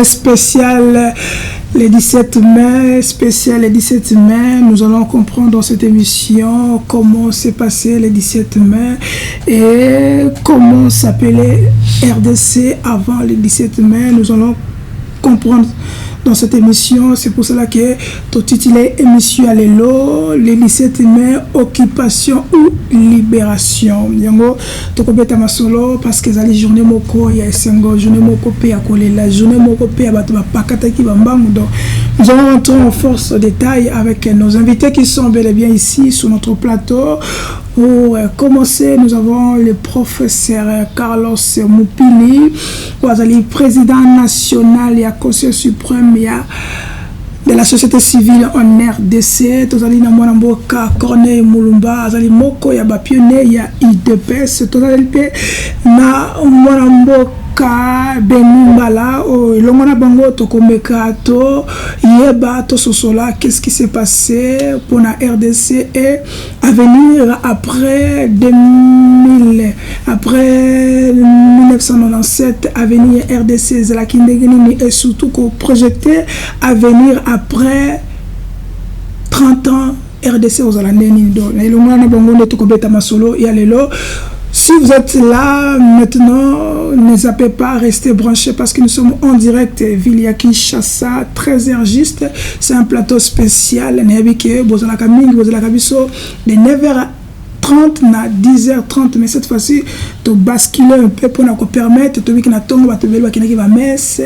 spécial le 17 mai, nous allons comprendre dans cette émission comment s'est passé le 17 mai et comment s'appelait RDC avant le 17 mai. Nous allons comprendre dans cette émission. C'est pour cela que tu titulé émission à l'élo, le 17 mai, occupation ou libération. Yango, tu comprends ma solo parce que la journée moko ya esengo, journée moko pe ya kolela, journée moko pe ya bato ba pakata ki bambangu. Donc nous allons rentrer en force au détail avec nos invités qui sont bel et bien ici sur notre plateau. Pour commencer, nous avons le professeur Carlos Mupili, président national et conseiller suprême de la société civile en RDC. Nous avons Mwanamboka Corneille Moulumba, nous avons Moko ya Bapionne ya IDPS, nous avons Mwanamboka Benimbala, Longona Bango Tokomeka to Yeba to Sosola. Qu'est-ce qui s'est passé pour la RDC et à venir après 1997, à venir RDC Zelakindegeni et surtout qu'on projetait à venir après 30 ans RDC aux Alandeni. Et Longona Bango de Tokobeta Masolo et Alelo. Si vous êtes là maintenant, ne zappez pas, restez branchés parce que nous sommes en direct Villa Kinshasa, très énergiste. C'est un plateau spécial. De 9h30 à 10h30, mais cette fois-ci, tu bascules un peu pour nous permettre de faire qui va messe,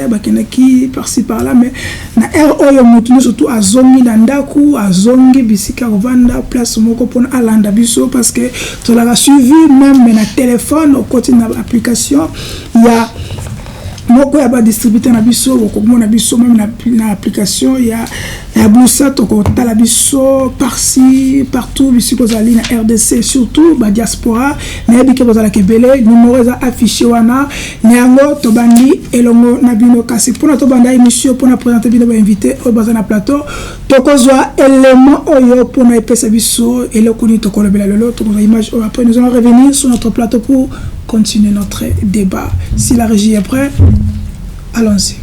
qui par-ci par-là, mais na RO surtout à Zongi Nandaku, à Zongi Bisika Vanda, place Moko pour Alanda Biso, parce que tu l'as suivi même na téléphone, au côté de l'application, il y a Moko ya ba distributeur na biso, ko na biso même na application, il y a Boussa toko tala biso par-ci partout biso kozali na RDC, surtout ba diaspora na bike kozala kebele numéro za affiché wana nyango to bandi elongo na bino kasi pour na to banda émission pour na présenter bino ba invité au bazana na plateau toko zwa élément oyo pour na epesa biso eloko ni toko lebela lelo toko image. Après nous allons revenir sur notre plateau pour continuer notre débat. Si la régie est prête, allons-y.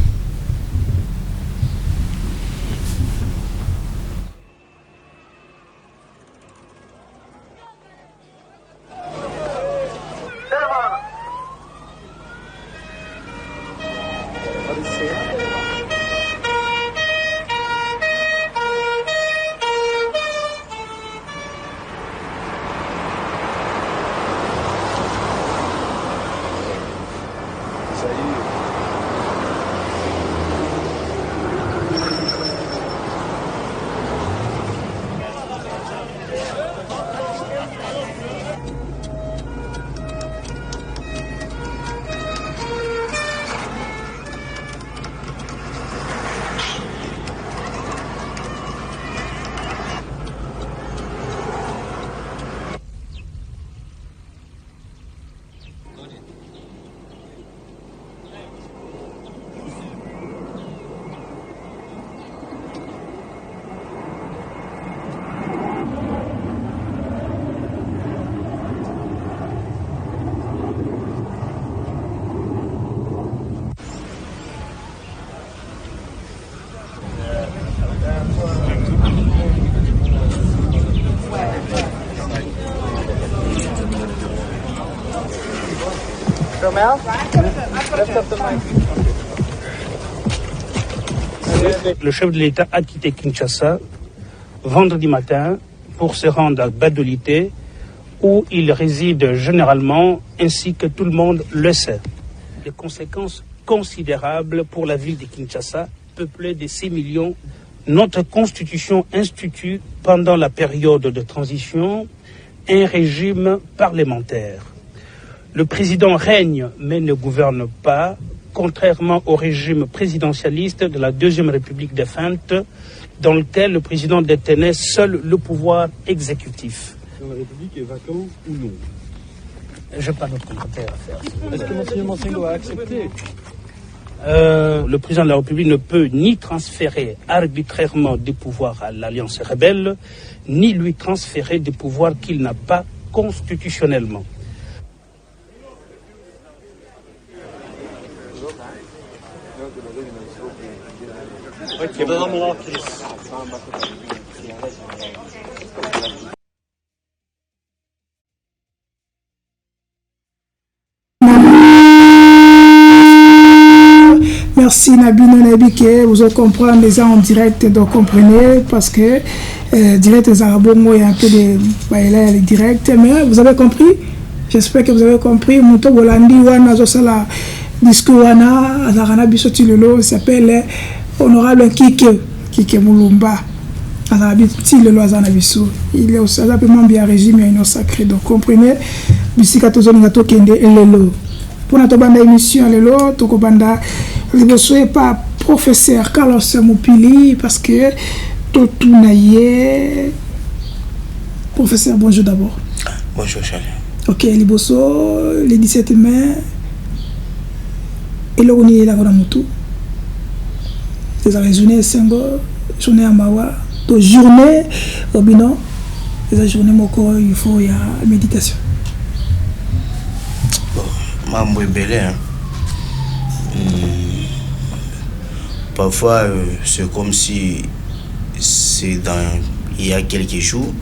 Le chef de l'État a quitté Kinshasa vendredi matin pour se rendre à Badolité où il réside généralement ainsi que tout le monde le sait. Des conséquences considérables pour la ville de Kinshasa, peuplée de 6 millions. Notre constitution institue pendant la période de transition un régime parlementaire. Le président règne mais ne gouverne pas, contrairement au régime présidentialiste de la Deuxième République défunte, dans lequel le président détenait seul le pouvoir exécutif. La République est vacante ou non? Je n'ai pas d'autre commentaire à faire. Est-ce que Monseigneur Mansengo a accepté? Le président de la République ne peut ni transférer arbitrairement des pouvoirs à l'Alliance rebelle, ni lui transférer des pouvoirs qu'il n'a pas constitutionnellement. Merci Nabino Nabike, vous allez comprendre les gens en direct, donc comprenez, parce que direct les Arabongo, il y a un peu de là, les directs, mais vous avez compris? J'espère que vous avez compris. Mouto Bolandi Wana Zosala discours Wana Azarana Bisotilolo s'appelle Honorable Kike Moulumba. Azarabi Tilolo Azana Biso. Il est aussi simplement bien régime et sacré. Donc comprenez, Bisika Tozoni Gato Kende et Lelo. Pour notre bande émission Lelo, Toko Banda, ne soyez pas professeur Carlos Moupili parce que Totou Naye. Professeur, bonjour d'abord. Bonjour Charles. Ok, Liboso, le 17 mai, et là on est là dans Moutou. C'est la journée Sengo, journée à Mawa, donc journée au bilan, c'est la journée Moko, il faut y a méditation. Bon, Mambo est belé, hein. Parfois, c'est comme si c'est dans il y a quelques jours.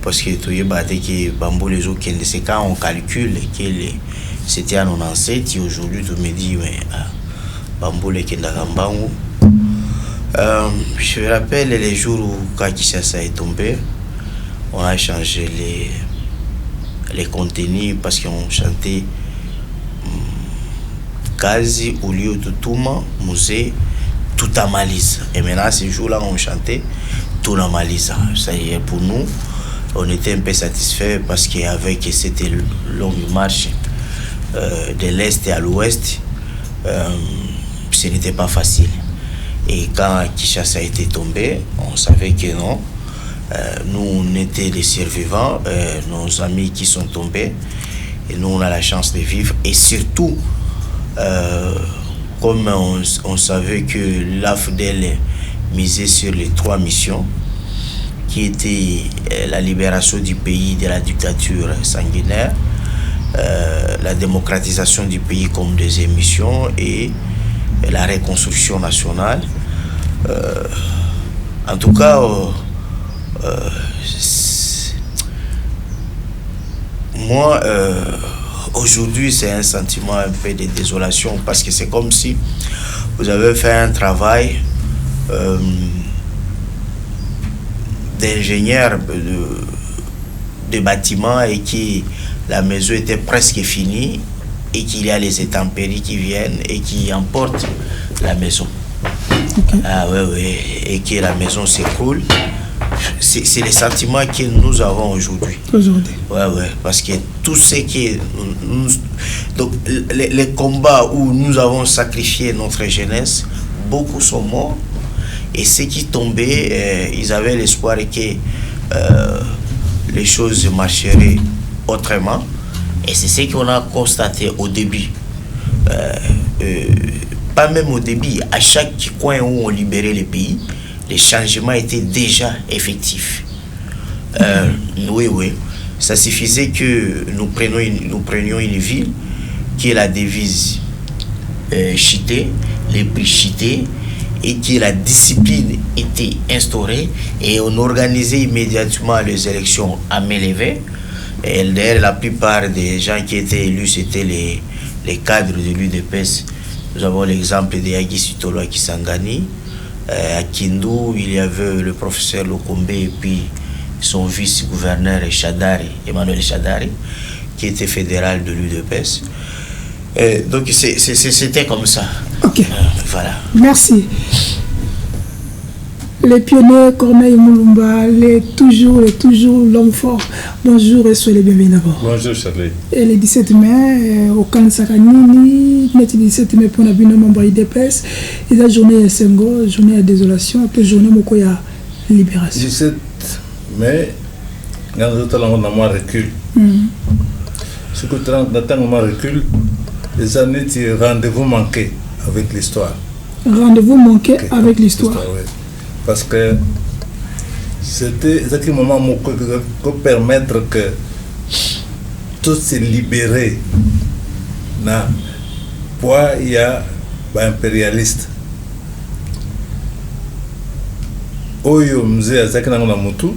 Parce que tu sais que Bambo les autres c'est quand on calcule que c'était en 97 et aujourd'hui tu me dis mais Bambo les Kendagambango. Je me rappelle les jours où quand Kinshasa est tombé, on a changé les contenus parce qu'on chantait Kazi au lieu de Touma, Musée, tout à Malise. Et maintenant ces jours-là on chantait tout à Malise. Ça y est pour nous. On était un peu satisfait parce qu'avec cette longue marche de l'Est à l'Ouest, ce n'était pas facile. Et quand Kinshasa a été tombé, on savait que non. Nous, on était des survivants, nos amis qui sont tombés, et nous, on a la chance de vivre. Et surtout, comme on savait que l'AFDEL misait sur les 3 missions, qui était la libération du pays de la dictature sanguinaire, la démocratisation du pays comme deuxième mission et la reconstruction nationale. En tout cas, moi, aujourd'hui, c'est un sentiment un peu de désolation parce que c'est comme si vous avez fait un travail d'ingénieur de bâtiments et que la maison était presque finie et qu'il y a les intempéries qui viennent et qui emportent la maison. Okay. Ah ouais, et que la maison s'écroule. C'est les sentiments que nous avons aujourd'hui. Ouais, parce que tout ce qui donc les combats où nous avons sacrifié notre jeunesse, beaucoup sont morts. Et ceux qui tombaient, ils avaient l'espoir que les choses marcheraient autrement. Et c'est ce qu'on a constaté au début. Pas même au début, à chaque coin où on libérait les pays, les changements étaient déjà effectifs. Oui. Ça suffisait que nous prenions une ville qui est la devise chitée, les prix chités, et que la discipline était instaurée et on organisait immédiatement les élections à main levée. Et d'ailleurs, la plupart des gens qui étaient élus, c'était les cadres de l'UDPS. Nous avons l'exemple de Yagi Sitolo Kisangani. À Kindu, il y avait le professeur Lokombe et puis son vice-gouverneur Emmanuel Chadari, qui était fédéral de l'UDPS. Donc c'était comme ça. Ok. Voilà. Merci. Les pionniers Corneille Moulumba, toujours l'homme fort. Bonjour et soyez les bienvenus d'abord. Bonjour Charlie. Et le 17 mai, au camp Sakanini, le 17 mai pour la membre IDPS, et la journée Sengo, journée de désolation, que journée Mokoya libération. 17 mai, quand on recule. Ce que tu recule, les années de rendez-vous manqué avec l'histoire. Rendez-vous manqué avec l'histoire. Oui. Parce que c'était un moment pour permettre que tout se libérer. Il y a impérialiste. oyo mzee azaki nango na mutu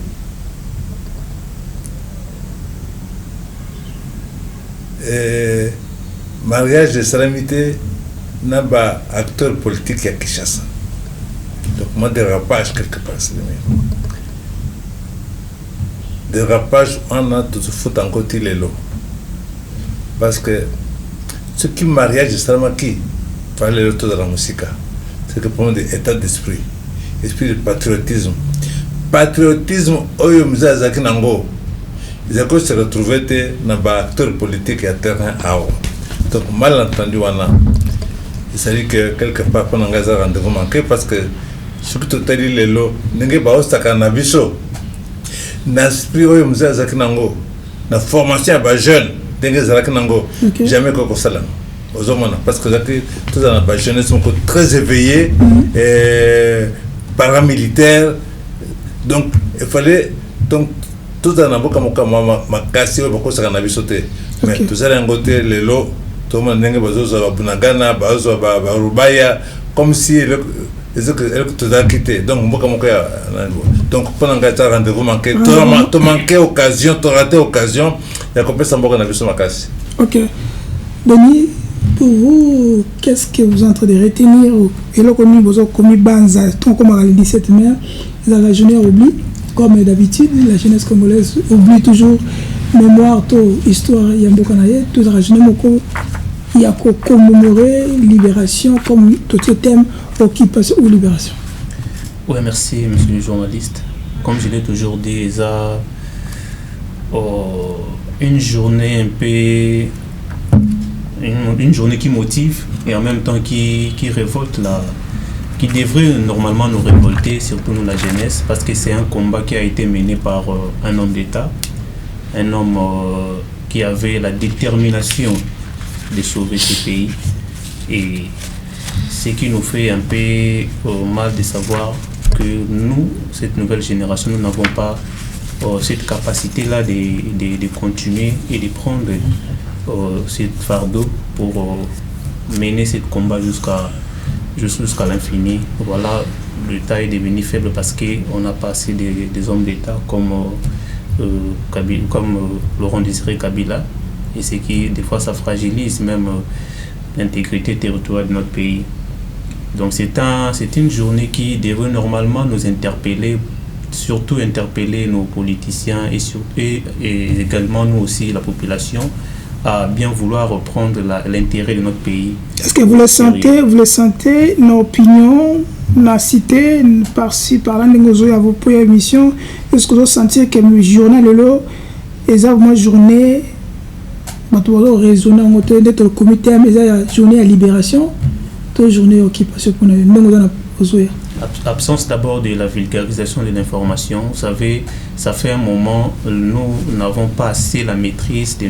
mariage esalami te na ba acteur politique ya Kinshasa. Donc moi dérapage quelque part c'est le même. Dérapage on a tout fout en côté les lots. Parce que ce qui mariage esalama qui fallait le taux de la musique. C'est le problème de l'état d'esprit. Esprit de patriotisme. Patriotisme oyo mzee azaki nango. Ils ont se retrouvé dans un acteur politique et à terrain. Donc, malentendu, il s'agit que quelque part, on a un rendez-vous manqué parce que ce que tu as dit, les lots, il n'y a pas de cannabis. L'esprit de la formation des jeunes, jamais qu'on s'en parce que tous les jeunes sont très éveillés, paramilitaires. Donc, il fallait. Donc, tout en avocat ma casse beaucoup ça n'a sauté mais tout ça en côté les lots tout le monde n'est pas besoin de bunagana besoin de rubaya comme si elle tout a quitté donc donc pendant que tu as rendez-vous manqué tu manqué occasion tu raté occasion il y a combien ça beaucoup na biso ma casse. Ok, Denis, pour vous qu'est-ce que vous êtes en train de retenir et là comme vous avez commis banza tant comme le 17 mai la journée oublie. Comme d'habitude, la jeunesse congolaise oublie toujours mémoire, histoire, il y a beaucoup de tout la jeunesse, il y a commémorer libération comme tout ce thème occupation ou libération. Oui, merci, monsieur le journaliste. Comme je l'ai toujours dit, ça, une journée un peu, une journée qui motive et en même temps qui révolte qui devrait normalement nous révolter, surtout nous la jeunesse, parce que c'est un combat qui a été mené par un homme d'État, un homme qui avait la détermination de sauver ce pays. Et ce qui nous fait un peu mal de savoir que nous, cette nouvelle génération, nous n'avons pas cette capacité-là de continuer et de prendre ce fardeau pour mener ce combat jusqu'à l'infini. Voilà, l'État est devenu faible parce qu'on a passé des hommes d'État comme Laurent Désiré Kabila, et ce qui des fois ça fragilise même l'intégrité territoriale de notre pays. Donc c'est une journée qui devrait normalement nous interpeller, surtout interpeller nos politiciens et également nous aussi la population, à bien vouloir reprendre l'intérêt de notre pays. Est-ce que vous le sentez, nos opinions, la cité, par-ci, par-là, à vos premières émissions, est-ce que vous sentez que le journal est une journée, raisonnable, d'être le comité, la journée à libération, toute journée occupation pour nous. Absence d'abord de la vulgarisation de l'information. Vous savez, ça fait un moment, nous n'avons pas assez la maîtrise de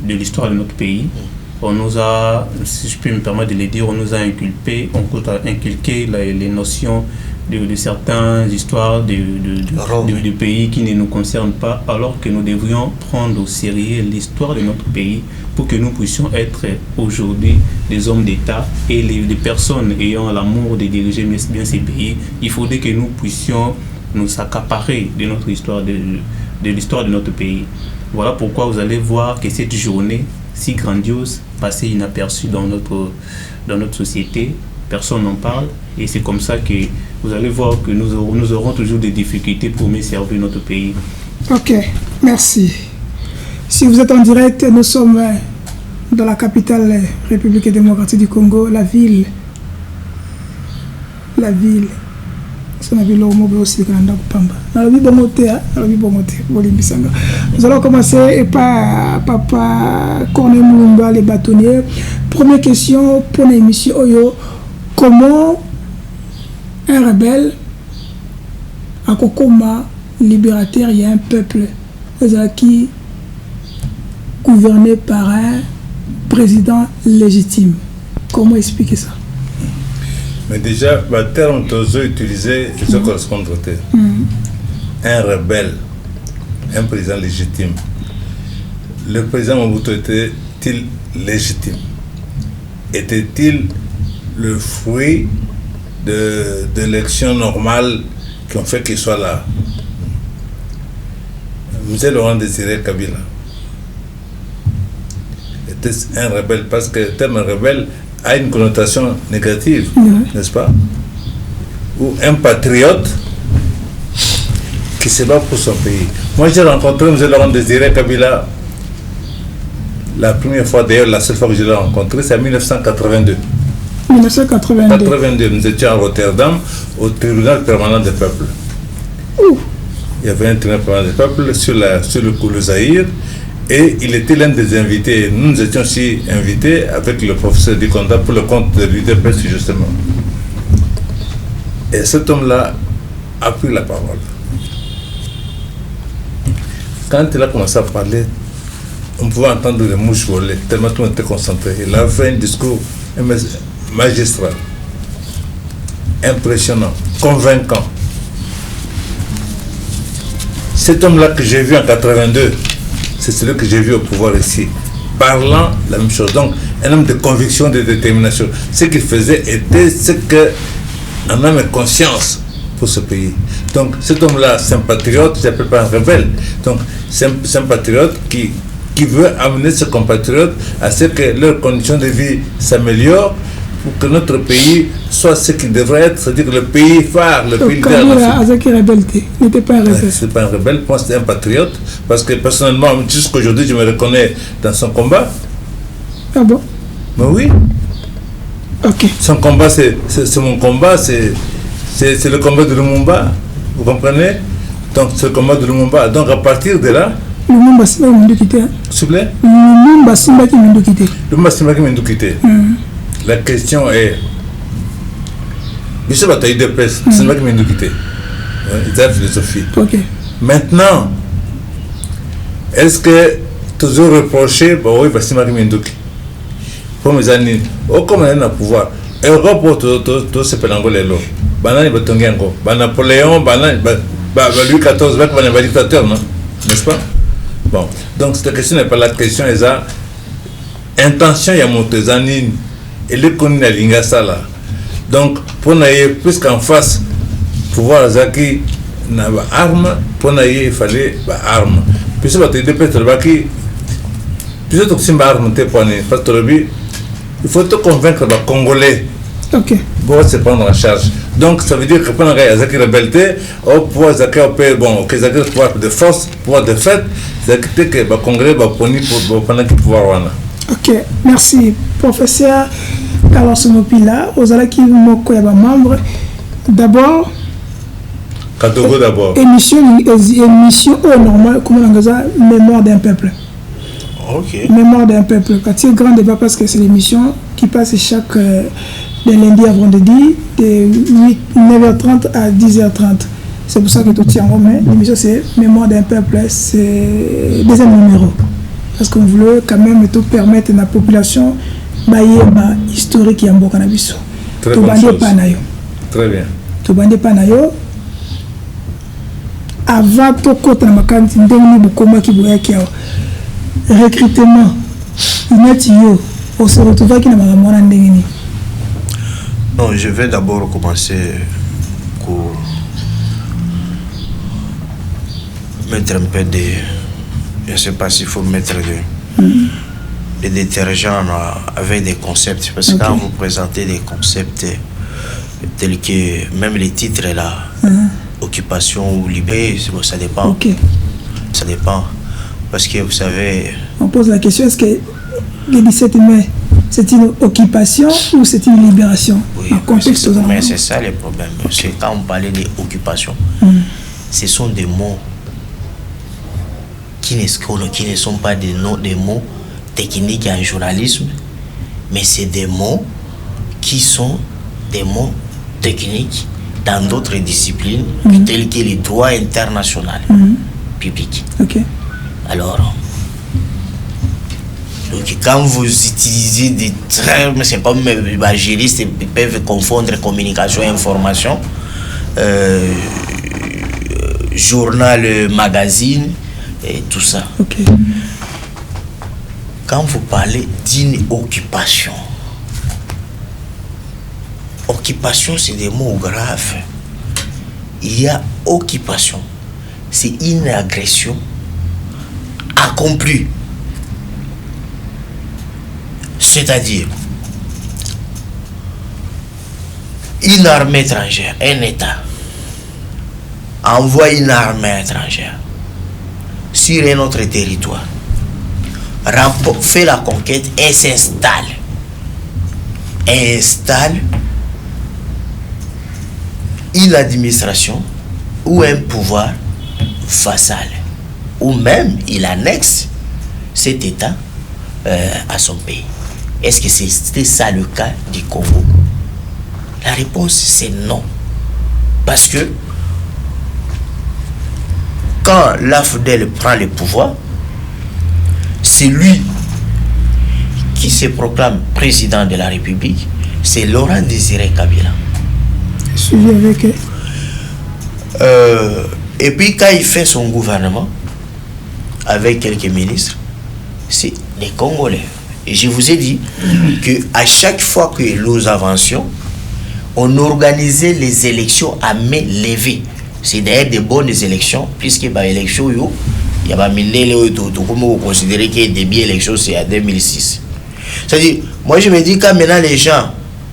l'histoire de notre pays. On nous a, si je peux me permettre de le dire, on nous a inculqué les notions de certaines histoires de pays qui ne nous concernent pas, alors que nous devrions prendre au sérieux l'histoire de notre pays pour que nous puissions être aujourd'hui des hommes d'État et des personnes ayant l'amour de diriger bien ces pays. Il faudrait que nous puissions nous accaparer de notre histoire, de l'histoire de notre pays. Voilà pourquoi vous allez voir que cette journée si grandiose passée inaperçue dans notre société, personne n'en parle, et c'est comme ça que vous allez voir que nous aurons toujours des difficultés pour mieux servir notre pays. Ok, merci. Si vous êtes en direct, nous sommes dans la capitale République démocratique du Congo, la ville. Nous allons commencer par Papa Corneille Moulumba, les bâtonniers. Première question pour l'émission Oyo. Comment un rebelle, un Kokoma libérateur, il y a un peuple qui gouverné par un président légitime? Comment expliquer ça? Mais déjà, le terme que vous utilisez, ça correspond au terme. Un rebelle, un président légitime. Le président Mobutu était-il légitime? Était-il le fruit d'élections normales qui ont fait qu'il soit là. M. Laurent Désiré Kabila était un rebelle, parce que le terme rebelle a une connotation négative, n'est-ce pas? Ou un patriote qui se bat pour son pays. Moi, j'ai rencontré M. Laurent Désiré Kabila la première fois, d'ailleurs la seule fois que je l'ai rencontré, c'est en 1982. 1982, nous étions à Rotterdam, au tribunal permanent des peuples. Il y avait un tribunal permanent des peuples sur le Zaïre, et il était l'un des invités. Nous étions aussi invités avec le professeur Dikonda pour le compte de l'UDPS, justement. Et cet homme-là a pris la parole. Quand il a commencé à parler, on pouvait entendre les mouches voler, tellement tout le monde était concentré. Il a fait un discours magistral, impressionnant, convaincant. Cet homme-là que j'ai vu en 82, c'est celui que j'ai vu au pouvoir ici, parlant la même chose. Donc, un homme de conviction, de détermination. Ce qu'il faisait était ce qu'un homme a conscience pour ce pays. Donc, cet homme-là, c'est un patriote, je n'appelle pas un rebelle. Donc, c'est un patriote qui veut amener ses compatriotes à ce que leurs conditions de vie s'améliorent pour que notre pays soit ce qu'il devrait être, c'est-à-dire le pays phare, le pays leader. N'était pas un rebelle. C'est pas un rebelle, moi c'est un patriote, parce que personnellement, jusqu'aujourd'hui, je me reconnais dans son combat. Ah bon? Mais oui. Ok. Son combat, c'est mon combat, c'est le combat de Lumumba, vous comprenez? Donc c'est le combat de Lumumba. Donc à partir de là, Lumumba Simba qui m'a quitté. S'il vous plaît? Lumumba Simba qui m'a quitté. Lumumba Simba qui m'a quitté. La question est, je sais pas, tu as eu des presses, c'est pas qui m'a quitté. C'est la philosophie. Ok. Maintenant, est-ce que toujours reproché, bah oui, c'est pas qui m'a quitté. Pour mes amis, comme on a le pouvoir, Europe, tout ce pénango les lots. Banane batongiango, Napoléon, Louis XIV, un dictateur, non? N'est-ce pas? Bon, donc cette question n'est pas la question, c'est ça. Intention, il y a mon tesanine, et le connu à l'Ingasala. Donc, pour n'aller plus qu'en face, pouvoir Zaki n'a pas arme, pour n'aller, il fallait arme. Puis ça va te dire, peut-être que tu as arme, parce que il faut te convaincre les Congolais. Ok. Pour se prendre en charge. Donc, ça veut dire que pendant qu'il y a Zaki rebelle, au pouvoir Zaki bon, que Zaki pouvoir de force, pouvoir de fait, Zaki que les Congolais vont pour pendant qu'ils pouvoir. Ok, merci. Professeur Carlos Mopila, aux alaki moko ya ba membre. D'abord, Kadogo d'abord. Émission au normal, comment on dit, mémoire d'un peuple. Ok. Mémoire d'un peuple. C'est un grand débat parce que c'est l'émission qui passe chaque de lundi à vendredi de 9h30 à 10h30. C'est pour ça que tout tient en main. L'émission c'est Mémoire d'un peuple, c'est deuxième numéro. Parce qu'on voulait quand même tout permettre à la population d'être historique et en cannabis. Très bonne chose. Très bien. Tout bande panayo. Avant tout côté na makanti ndenge bukoma ki boyaki recrutement inatio on se retrouve qui na makamona ndenge ni. Non, je vais d'abord commencer pour mettre un peu de, je ne sais pas s'il faut mettre des détergents avec des concepts, parce que quand vous présentez des concepts tels que même les titres là, occupation ou libéré, ça dépend. Ça dépend, parce que vous savez. On pose la question, est-ce que le 17 mai c'est une occupation ou c'est une libération? Oui, mais c'est ça le problème. C'est quand on parlait d'occupation, ce sont des mots qui ne sont pas des mots techniques en journalisme, mais c'est des mots qui sont des mots techniques dans d'autres disciplines, telles que les droits internationaux publics. Alors, donc quand vous utilisez des termes, c'est comme les juristes peuvent confondre communication et information, journal, magazine et tout ça. Quand vous parlez d'une occupation, occupation, c'est des mots graves. Il y a occupation, c'est une agression accomplie. C'est-à-dire, une armée étrangère, un État, envoie une armée étrangère sur un autre territoire, fait la conquête et s'installe. Et installe une administration ou un pouvoir vassal. Ou même il annexe cet État à son pays. Est-ce que c'était ça le cas du Congo? La réponse c'est non. Parce que quand l'AFDEL prend le pouvoir, c'est lui qui se proclame président de la République, c'est Laurent Désiré Kabila. Suivi avec et puis quand il fait son gouvernement avec quelques ministres, c'est des Congolais. Et je vous ai dit que à chaque fois que nous avancions, on organisait les élections à main levée. C'est d'ailleurs des bonnes élections, puisque les élections, il y a comment vous considérez que les débuts élections, c'est à 2006. C'est-à-dire, moi je me dis quand maintenant les gens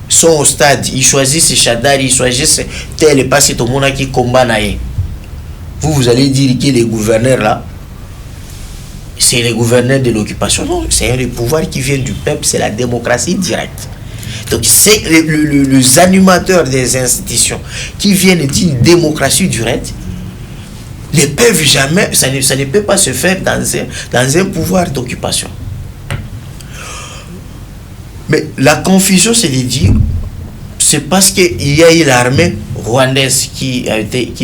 sont au stade, ils choisissent Chadari, ils choisissent tel et pas c'est au monde qui combat. Vous allez dire que les gouverneurs là, c'est les gouverneurs de l'occupation. Non, c'est le pouvoir qui vient du peuple, c'est la démocratie directe. Donc c'est les animateurs des institutions qui viennent d'une démocratie directe ne peuvent jamais, ça ne peut pas se faire dans un pouvoir d'occupation. Mais la confusion, c'est de dire, c'est parce qu'il y a eu l'armée rwandaise qui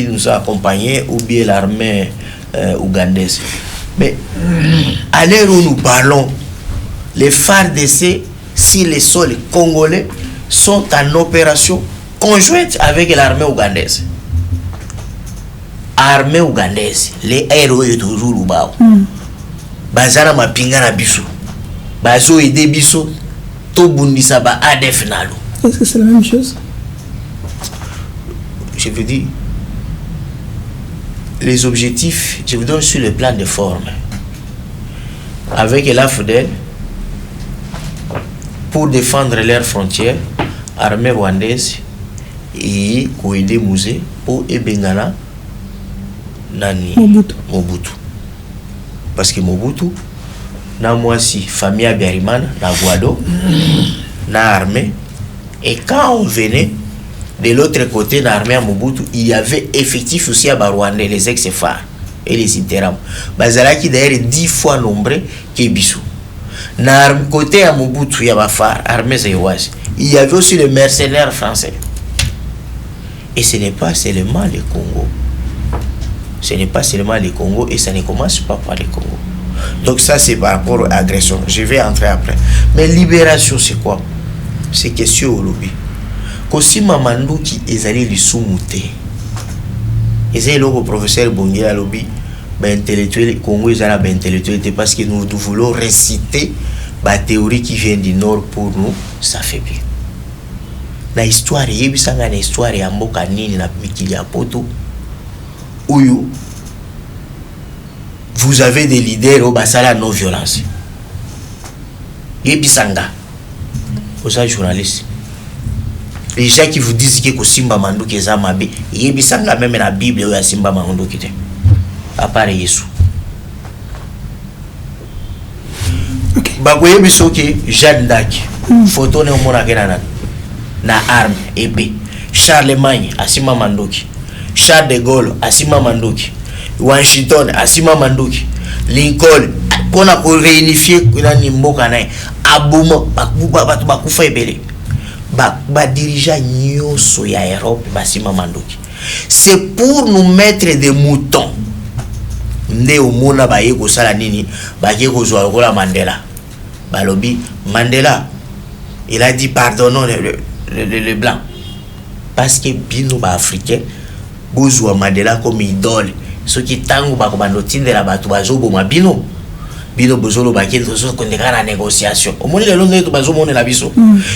nous a accompagnés, ou bien l'armée ougandaise. Mais à l'heure où nous parlons, les FARDC sur les sols congolais sont en opération conjointe avec l'armée ougandaise. Armée ougandaise, les héros de toujours Lubao. Bazara mapinga na biso. Bazo ede biso. Est-ce que c'est la même chose? Je veux dire, les objectifs, je vous donne sur le plan de forme. Avec l'AFDEL, pour défendre leurs frontières, armée rwandaise et Kouede Mouzé pour Ebengana Nani Mobutu. Parce que Mobutu, na moi si famille Abiyarimana, na Guado, na armée. Et quand on venait de l'autre côté, na armée à Mobutu, il y avait effectif aussi à Rwandais, les ex-FAR et les Interam. Bazalaki d'ailleurs 10 fois nombreux que Bissou. Na côté à Mobutu, il y avait FAR, armée zéoise. Il y avait aussi les mercenaires français. Et ce n'est pas seulement le Congo. Ce n'est pas seulement le Congo et ça ne commence pas par le Congo. Donc ça c'est par rapport à l'agression. Je vais entrer après. Mais libération c'est quoi? C'est question au lobby. Kosima Manduki est allé lui soumouter. Et c'est le professeur Bongier à lobby. Ben intellectuel Congo est allé ben intellectuel parce que nous voulons réciter la théorie qui vient du nord pour nous s'affaiblir. La histoire yebisanga na histoire ya mboka nini na mikili ya poto. Oyo vous avez des leaders au basala non violence. Yebisanga. Vous êtes journaliste. Les gens qui vous disent que Simba Manduki est Zamabe, Yebisanga même la Bible ou Simba Manduki. À part Yesu. Bagoye bisoke Jeanne d'Arc. Photo ne mona kenana. Na arme épée. Charlemagne Asima Manduki. Charles de Gaulle Asima Manduki. Washington Asima Manduki. Lincoln pour réunifier nani mboka naye aboma bakufa ebele ba dirigeant nyoso ya Europe Basima Manduki. C'est pour nous mettre des moutons. Nde omona ba yeko sala nini ba yeko zo kola Mandela. Balobi Mandela il a dit pardonnons les blancs parce que bino ba africain bozwa Mandela comme idole. Ce qui tango ba kobando tindela batu bazobo mabino bino bozolo ba kendo so kondeka na négociation. Omoni le londe to bazomo na biso.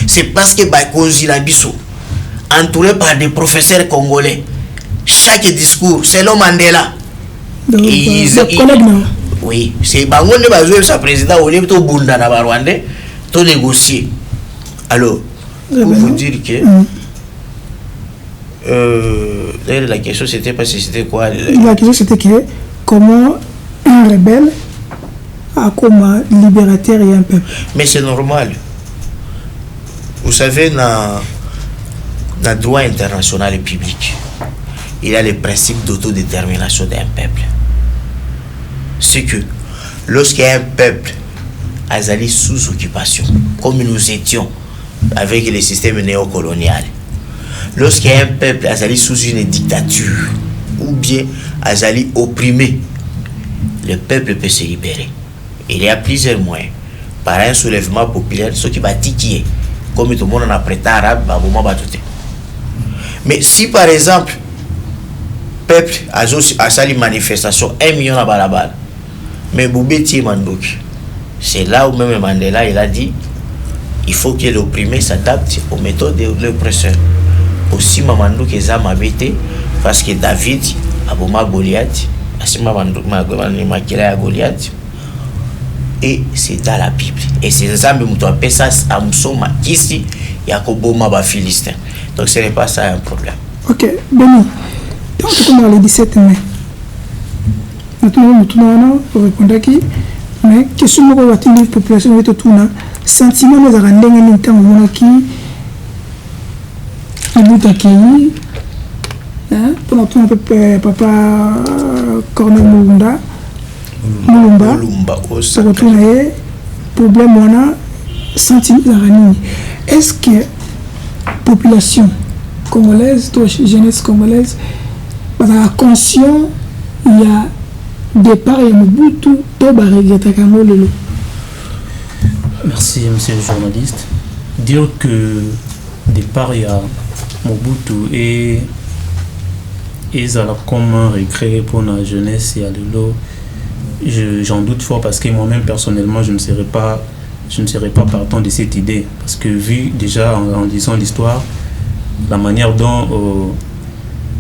C'est parce que ba konzi na biso entouré par des professeurs congolais. Chaque discours, c'est le Mandela. Oui, c'est Bangonde Bazoué, sa président, au lieu de Bunda na Rwandais, tout négocier. Alors, pour vous dire que la question c'était pas si c'était quoi. La question c'était que comment un rebelle a comme libérateur et un peuple. Mais c'est normal. Vous savez, dans le droit international et public, il y a les principes d'autodétermination d'un peuple. C'est que lorsqu'il y a un peuple azali sous occupation, comme nous étions avec les systèmes néocoloniaux, lorsqu'il y a un peuple azali sous une dictature ou bien azali opprimé, le peuple peut se libérer. Il y a plusieurs moyens. Par un soulèvement populaire, ce qui va tiquer, comme tout le monde en a prêté arabe, mais si par exemple, peuple a sali manifestation 1 million à balabal, mais Boubeti Mandoki, c'est là où même Mandela il a dit il faut que l'opprimé s'adapte aux méthodes de l'oppresseur. Aussi Mamandoki est mabete parce que David a boma Goliath, Asima Makila Goliath, et c'est dans la Bible. Et c'est Nzambe Moutou appelle ça à Moussoma Kisi Yakoboma ba Philistin. Donc ce n'est pas ça un problème. Ok, Béni, tant que le 17 mai, nous répondons qui, mais question de la population est tout là, sentiment nous a rendu un temps où qui nous accueilli, pendant tout un peu papa Cornel Mulumba, se retourner, problème on a sentiment nous a rendu. Est-ce que population congolaise, jeunesse congolaise, parce conscient il y a départ et Mobutu, tout va regretter comme le. Merci, monsieur le journaliste. Dire que départ il y a Mobutu et ça comme un regret pour la jeunesse et à l'élo, j'en doute fort parce que moi-même personnellement je ne serais pas partant de cette idée parce que vu déjà en lisant l'histoire, la manière dont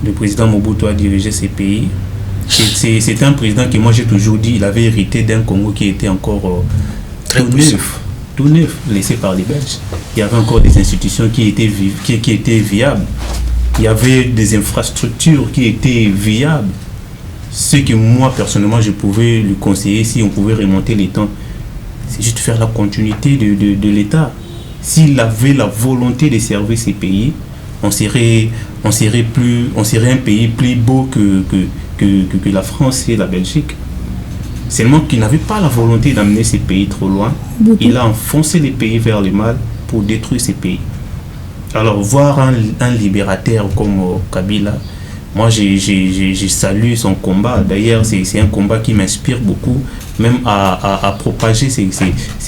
le président Mobutu a dirigé ces pays, c'est un président qui, moi j'ai toujours dit, il avait hérité d'un Congo qui était encore tout neuf, laissé par les Belges. Il y avait encore des institutions qui étaient viables. Il y avait des infrastructures qui étaient viables. Ce que moi personnellement je pouvais lui conseiller, si on pouvait remonter les temps, c'est juste faire la continuité de l'État. S'il avait la volonté de servir ces pays, on serait un pays plus beau que la France et la Belgique. Seulement qu'il n'avait pas la volonté d'amener ces pays trop loin. Il a enfoncé les pays vers le mal pour détruire ces pays. Alors voir un libérateur comme Kabila, moi j'ai salué son combat. D'ailleurs c'est un combat qui m'inspire beaucoup, même à propager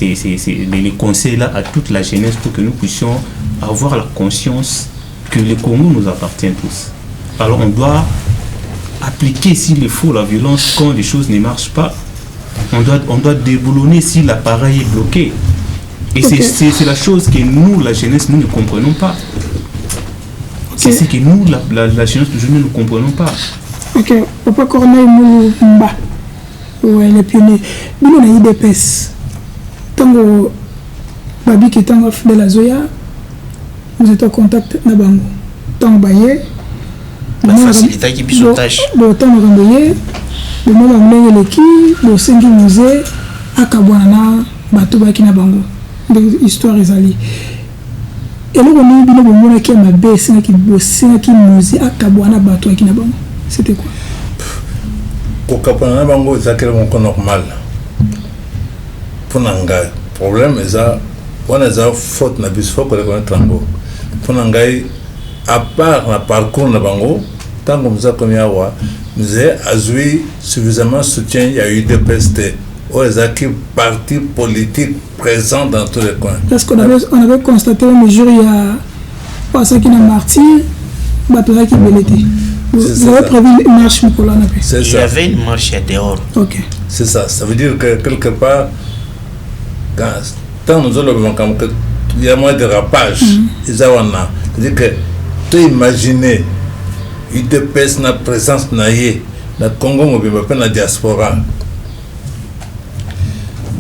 les conseils-là à toute la jeunesse pour que nous puissions avoir la conscience que le Congo nous appartient tous. Alors on doit appliquer s'il le faut la violence quand les choses ne marchent pas. On doit déboulonner si l'appareil est bloqué. Et c'est la chose que nous, la jeunesse, nous ne comprenons pas. C'est ce que nous, la jeunesse, nous ne comprenons pas. Ok, Papa Corneille Mulumba, ouais, le pionnier. Nous, on a eu des pèses. Tango Babi qui est en de la Zoya, vous êtes en contact avec Bango. Tango Baye, la facilité qui pisotage. Le temps de Ramboye, le moment où on a l'équipe, le Sengi Musée, à Kabouana, Bato Bakina Bango. L'histoire est allée. Et là, on a eu une bonne qui m'a baissé, qui bossait, qui musée, à Kabouana, Bato Bakina Bango. C'était quoi? Au Kabouana Bango, c'est normal. Pour Nangai, problème, c'est on a une faute, na bis faute, on a un trango. Pour Nangai, à part le parcours de Bango, tant que nous avons suffisamment soutien, il y a eu des PST. Aux équipes partis politiques présents dans tous les coins. Parce qu'on avait constaté un jour, il y a pas ça qui n'a martyr, Batola qui belétait. Vous avez prévu une marche pour la paix. Il y avait une marche à dehors. Ok. C'est ça. Ça veut dire que quelque part, quand nous avons il y a moins de rapage, c'est-à-dire que tu imagines UDPS na présence na ye na Congo mobimba pe na diaspora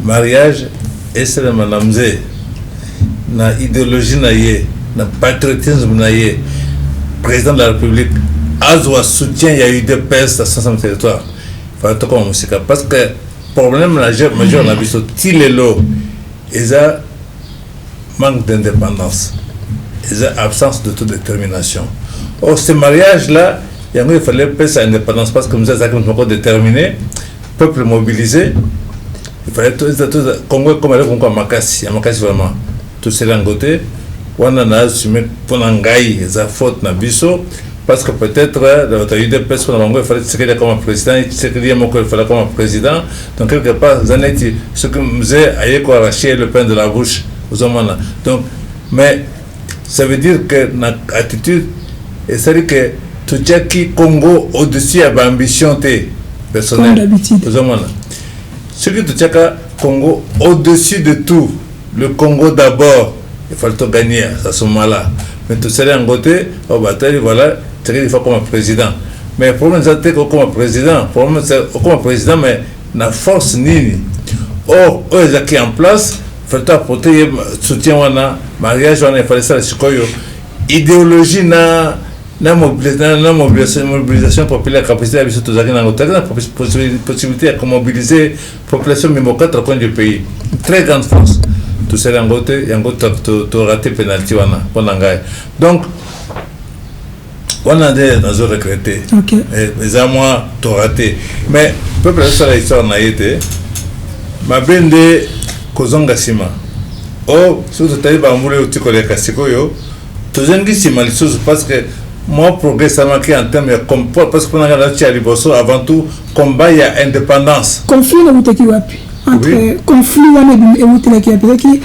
mariage eselema na mzee na idéologie na ye na patriotisme na ye président de la République azwa soutien ya UDPS dans son territoire fa to ko musika parce que problème majeur na biso tilelo eza manque d'indépendance eza absence de toute détermination. Or ce mariage là il fallait payer sa indépendance parce que nous avons encore déterminé peuple mobilisé il fallait tout Congo comme le Congo makasi vraiment tout cela en côté on a assumé pour n'engager les fautes na biso parce que peut-être la UDPS qu'on a il fallait se créer comme président il fallait comme président donc quelque part ce que nous avons arraché le pain de la bouche aux hommes là donc mais ça veut dire que notre attitude et c'est que tout qui Congo au-dessus de l'ambition personnelle aux hommes là ce qui tout Congo au-dessus de tout le Congo d'abord il faut tout gagner à ce moment-là mais tout cela en côté au bataille voilà il faut comme président mais le problème c'est que comme président mais la force nini or eux qui en place il faut apporter soutien wana mariage wana il fallait ça sikoyo idéologie na mobilisation populaire capacité à biso tozaki na ngotaka possibilité de mobiliser population même aux quatre coins du pays très grande force tout cela en côté to raté penalty wana pona ngai donc on a des dans regretté les amours to raté mais peuple ça la histoire na été ma bende kozonga sima oh surtout tali ba mbule utikole kasikoyo tozengi sima lisusu parce que moi progrès ça marqué en termes de comportement parce que on a regardé à Liboso avant tout combat il y a indépendance conflit na butaki wapi entre conflit wana et butaki wapi qui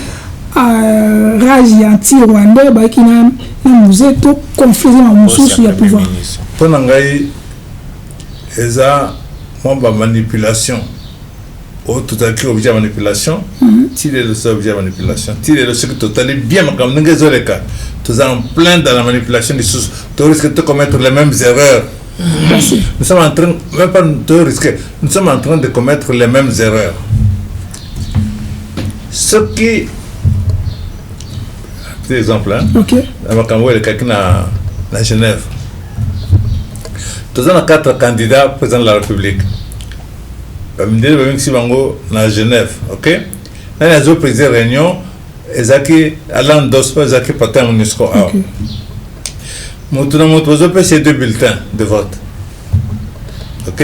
rage anti-rwandais ba qui na musée to conflit na mususu ya pouvoir pona ngai eza momba manipulation au tout à coup objet manipulation tirer le objet manipulation tirer le secret total bien comme n'engezoleka tous en plein dans la manipulation des choses tu risques de commettre les mêmes erreurs nous sommes en train même pas de risquer nous sommes en train de commettre les mêmes erreurs ce qui petit exemple OK à Kambo le kakina na Genève tous en 4 candidats président de la République si bango na Genève OK na les autres présidents réunion ezaki allant dos ezaki patin MONUSCO moto na moto ozope ces 2 bulletins de vote OK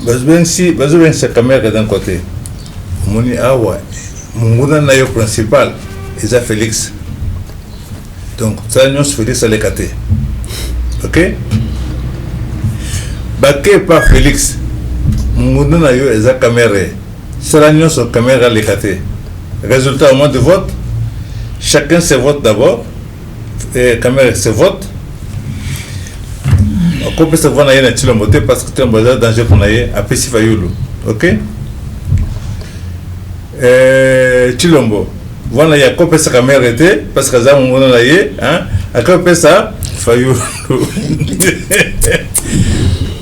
bazo sa caméra d'un côté moni awa munguna na yo principal eza Félix donc ça nous Félix alekate OK baké par Félix munguna na yo eza caméra sera nous sur caméra alekate résultat au moment de vote chacun se vote d'abord et caméra se vote on peut se voir na yena Chilombo parce que tu es en danger pour naie après si Fayulu OK Chilombo voilà ya ko pesa caméra était parce que za munguna na ye hein a pesa Fayulu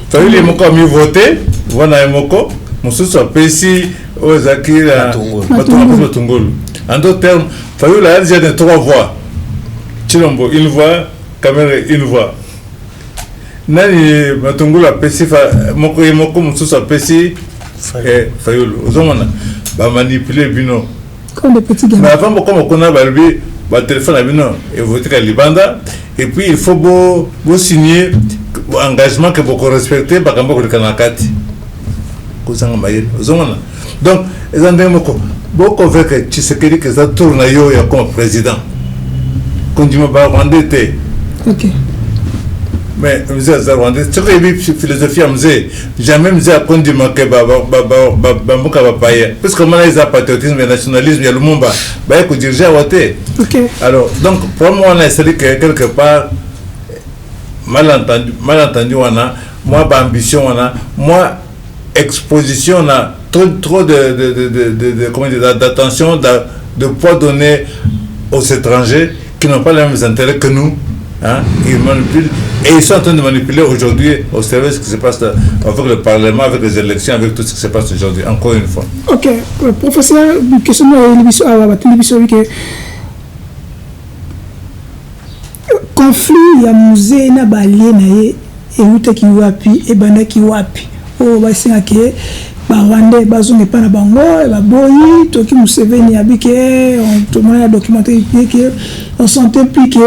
Fayulu moko mi voter voilà moko mususu apesi ozakira matungulu en d'autres termes Fayulu a déjà de 3 voix Chilombo une voix caméra une voix nani matungulu apesi moko mususu apesi Fayulu ozomona ba manipuler bino comme des petits gamins mais avant comme on a balbi ba téléphone à bino et voter à Libanda et puis il faut beau signer engagement que beaucoup respecter ba kambo ko kanakati kozanga mayele ozomona donc ezande moko beaucoup avec Tshisekedi que ça tourne yo ya comme président kondima ba rendete OK mais mzee Rwanda tu vois philosophie mzee jamais mzee akondima ke mboka bapaya parce que maintenant ils ont patriotisme et nationalisme ya Lumumba ba ko diriger wote OK alors donc pour moi on a essayé que quelque part malentendu wana moi ambition wana moi exposition na trop de comment dire d'attention de poids donné aux étrangers qui n'ont pas les mêmes intérêts que nous. Hein, ils manipulent et ils sont en train de manipuler aujourd'hui au service ce qui se passe avec le Parlement, avec les élections, avec tout ce qui se passe aujourd'hui, encore une fois. Ok, professeur, question de l'émission, que conflit, il y a musée, il y a balé, et où qui wapi, et banda qui wapi. Oh, bah c'est ok. Rwandais bazonge pas na bango ba boyi toki Museveni abike on tout le monde a documenté que on sentait plus que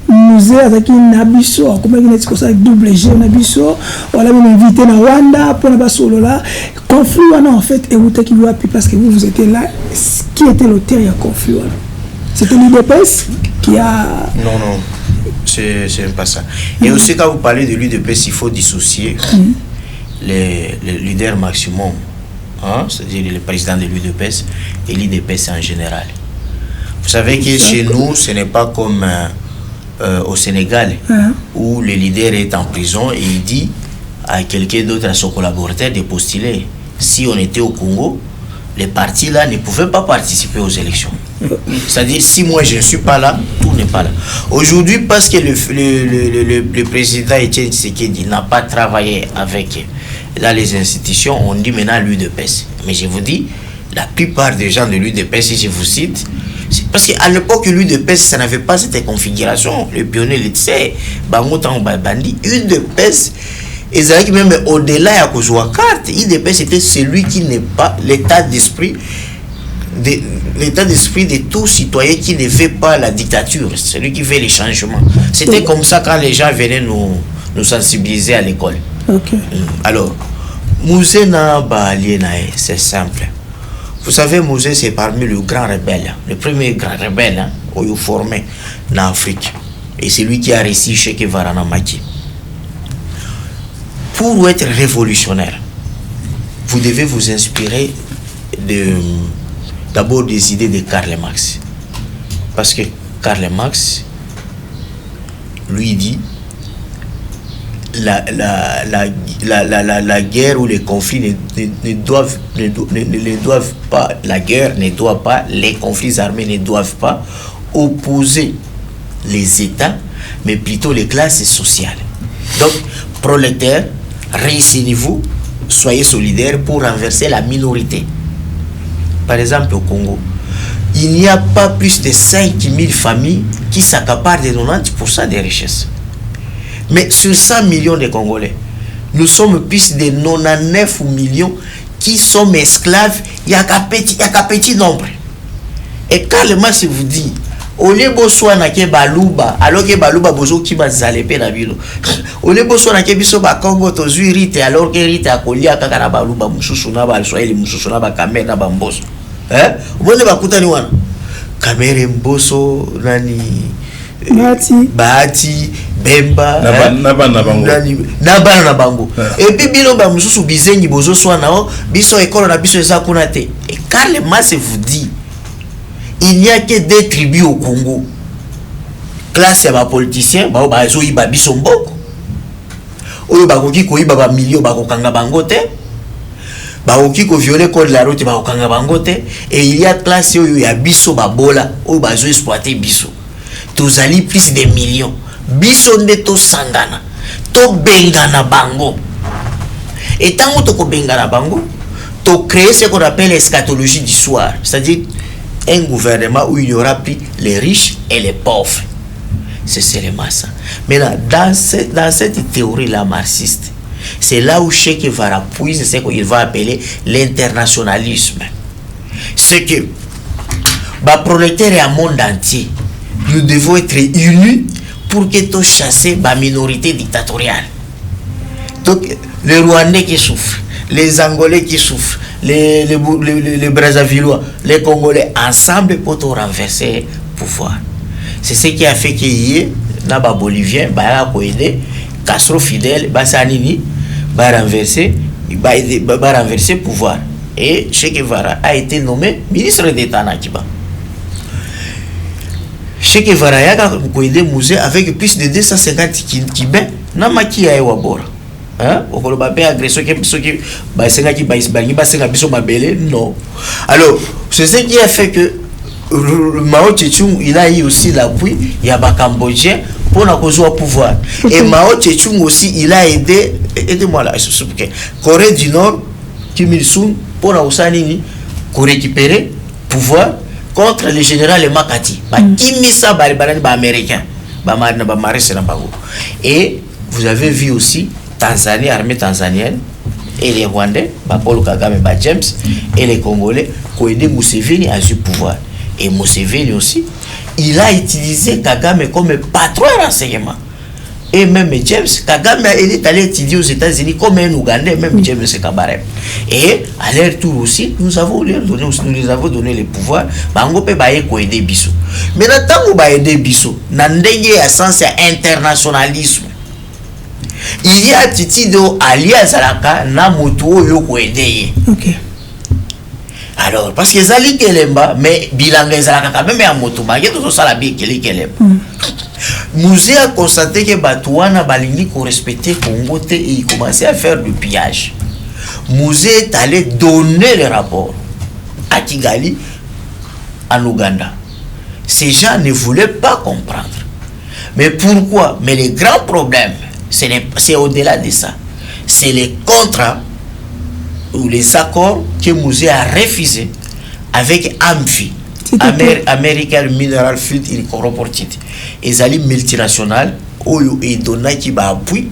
musée avec une abisso comme il est ça double G na biso on l'a même invité na Rwanda pour na solo là conflit en fait et vous qui doit parce que vous étiez là qui était l'auteur du conflit c'était l'UDPS qui a non c'est pas ça et aussi quand vous parlez de l'UDPS il faut dissocier les leaders maximum, hein, c'est-à-dire le président de l'UDPS et l'UDPS en général. Vous savez que chez nous, ce n'est pas comme au Sénégal, où le leader est en prison et il dit à quelqu'un d'autre, à son collaborateur, de postuler. Si on était au Congo, les partis là ne pouvaient pas participer aux élections. C'est-à-dire, si moi je ne suis pas là, tout n'est pas là. Aujourd'hui, parce que le président Etienne Tshisekedi n'a pas travaillé avec dans les institutions, on dit maintenant l'UDPS. Mais je vous dis, la plupart des gens de l'UDPS, si je vous cite, c'est parce qu'à l'époque, l'UDPS, ça n'avait pas cette configuration. Le pionnier, le tsé, Bangotan Bandi, l'UDPS, et c'est même au-delà de la carte, l'UDPS c'était celui qui n'est pas l'état d'esprit de tout citoyen qui ne veut pas la dictature, celui qui veut les changements. C'était comme ça quand les gens venaient nous sensibiliser à l'école. Okay. Alors, Mouzé c'est simple. Vous savez, Mouzé c'est parmi les grands rebelles, le premier grand rebelle formé en Afrique. Et c'est lui qui a réussi chez Kevarana Maki. Pour être révolutionnaire, vous devez vous inspirer d'abord des idées de Karl Marx. Parce que Karl Marx, lui dit, la guerre ou les conflits ne doivent pas, la guerre ne doit pas, les conflits armés ne doivent pas opposer les États, mais plutôt les classes sociales. Donc, prolétaires, réussissez-vous, soyez solidaires pour renverser la minorité. Par exemple, au Congo, il n'y a pas plus de 5000 familles qui s'accaparent de 90% des richesses. Mais sur 100 millions de Congolais, nous sommes plus de 99 millions qui sont esclaves. Il y a qu'un petit nombre. Et quand le match vous dit, au lieu de baluba, alors que baluba bozo qui va zaleper la ville. Au lieu de biso ba Congo to rite alors que rite akolia kaka baluba mususuna ba Swahili mususuna ba kamera ba mboso. Ubone bakutani wana. Kamera mboso nani Bahati Bemba na bango et puis bino ba mususu bizengi bozo swana biso ekolo na biso eza kuna te. Et Karl Marx vous dit il n'y a que des tribus au Congo. Classe ya ba politiciens ba bazo iba biso mboko. Oyo bakoki ko iba ba millions bakokanga bango te. Bakoki ko violer code la route bakokanga bango te. Et il y a classe oyo ya biso babola oyo bazo exploiter biso. Tozali plus de millions. Biso nde to sangana. To bengana bango. Et tant que to bengana bango, to créer ce qu'on appelle l'eschatologie du soir. C'est-à-dire un gouvernement où il y aura plus les riches et les pauvres. C'est seulement ça. Maintenant, dans cette théorie-là marxiste, c'est là où Che Guevara puise ce qu'il va appeler l'internationalisme. C'est que, prolétaires et à monde entier, nous devons être unis pour que tout chasser la minorité dictatoriale. Donc, les Rwandais qui souffrent, les Angolais qui souffrent, les Brazzavillois, les Congolais, ensemble pour tout renverser le pouvoir. C'est ce qui a fait qu'il y ait des Boliviens, des Castro Fidel, des Sanini, renverser le pouvoir. Et Che Guevara a été nommé ministre d'État Nakiba. Che Guevara a été musée avec plus de 250 Kibés, Namaki a Wabora. Non. Alors, c'est ce qui a fait que Mao Tse-tung, il a eu aussi l'appui, il y a des Cambodgiens pour la cause au pouvoir. Et Mao Tse-tung aussi, il a aidé, aidez-moi là, Corée du Nord, Kim Il-sung, pour la Osanini, pour récupérer pouvoir contre le général Makati. Kimisa américain. Et vous avez vu aussi Tanzanie, armée tanzanienne, et les Rwandais, Paul Kagame, James, et les Congolais, qui ont aidé Museveni à ce pouvoir. Et Museveni aussi, il a utilisé Kagame comme patron de renseignement. Et même James, Kagame, il est allé étudier aux États-Unis comme un Ougandais, même James Kabarebe. Et à leur tour aussi, nous les avons donné le pouvoir. Bango pe baye ko aider biso. Mais na tango ba aider biso, na ndenge ya sens ya internationalisme. Il y a titido alias alaka na moto oyo ko aider. OK. Alors parce que zali kelemba mais bilanga ezalaka quand même ya moto ba yeto so sala bi kelemba. Musée a constaté que Batouana Balingi ko respecter Congo et il commençait à faire du pillage. Musée est allé donner le rapport à Kigali, en Ouganda. Ces gens ne voulaient pas comprendre. Mais pourquoi? Mais le grand problème, c'est au-delà de ça. C'est les contrats ou les accords que Musée a refusés avec AMFI, American Mineral Field Incorporated. Et les multinationales, et donna qui va appuyer,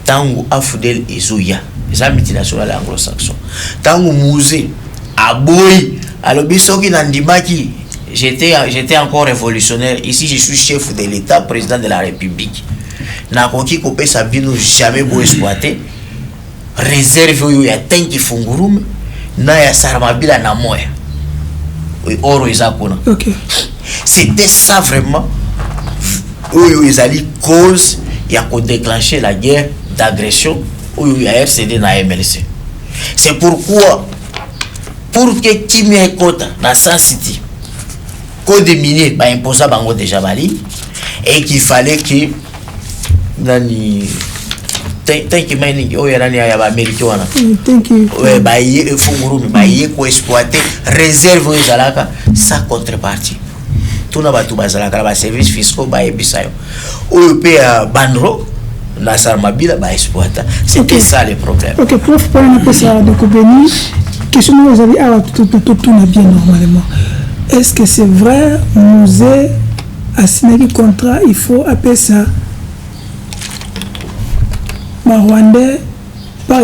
Tango Afudel et Zoya. Les multinationales anglo-saxons. Tango Musée, Aboy, alors Bissoki Nandimaki, j'étais encore révolutionnaire. Ici, je suis chef de l'État, président de la République. Nakoki Kopé Sabino, jamais beau exploiter. Réserve où il y a Tenki Fungurum, na ya Sarmabila na moya. Oro Izakuna. C'était ça vraiment. Où ils allaient cause, il y a déclenché la guerre d'agression où il y a RCD na MLC. C'est pourquoi, pour que Kimi Ekota, dans San City, code minier, bah imposa bango déjà Bali, et qu'il fallait que nani tanki mining o yana ni ya ba Américain wana. Ouais, bah il faut ngurumi, bah il ko exploiter réserve ezalaka sa contrepartie. Tout na batu bazalaka ba services fiscaux ba ebisayo. O pe bandro la Sarmabila ba exploiter. C'était ça le problème. OK, prof, pour un peu ça de Kobeni, question vous avez tout na bien normalement. Est-ce que c'est vrai Musée a signé un contrat, il faut appeler ça Rwandais par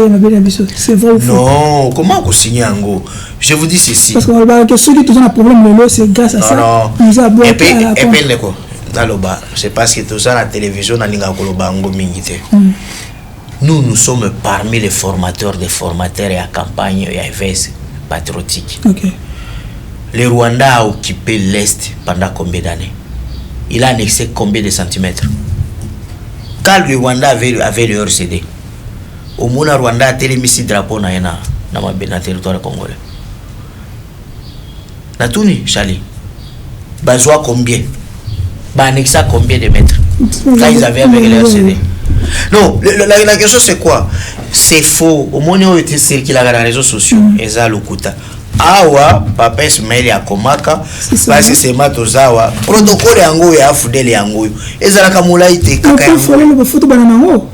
c'est vrai ou faux? Non, comment vous signez en gros? Je vous dis ceci. Parce que ceux qui ont un problème, c'est grâce à ça. Non. Nous avons et puis c'est parce que tout ça la télévision nous sommes parmi les formateurs des formateurs et à campagne et à EVS patriotique. Okay. Le Rwanda a occupé l'Est pendant combien d'années? Il a annexé combien de centimètres? Quand le Rwanda avait le RCD, au Mona Rwanda a télémissi drapeau na territoire congolais. Natuni, Charlie. Bazoua combien? Banexa combien de mètres? Quand ils avaient avec le RCD. Non, la question c'est quoi? C'est faux. Au moment où il était circulé sur les réseaux sociaux, Eza Lukuta. Awa, Papa Ismaël Yakomaka, parce que c'est Matozawa. Protocole yango ya Afudel yango. Eza la kamula ite kaka. On va photo bananango.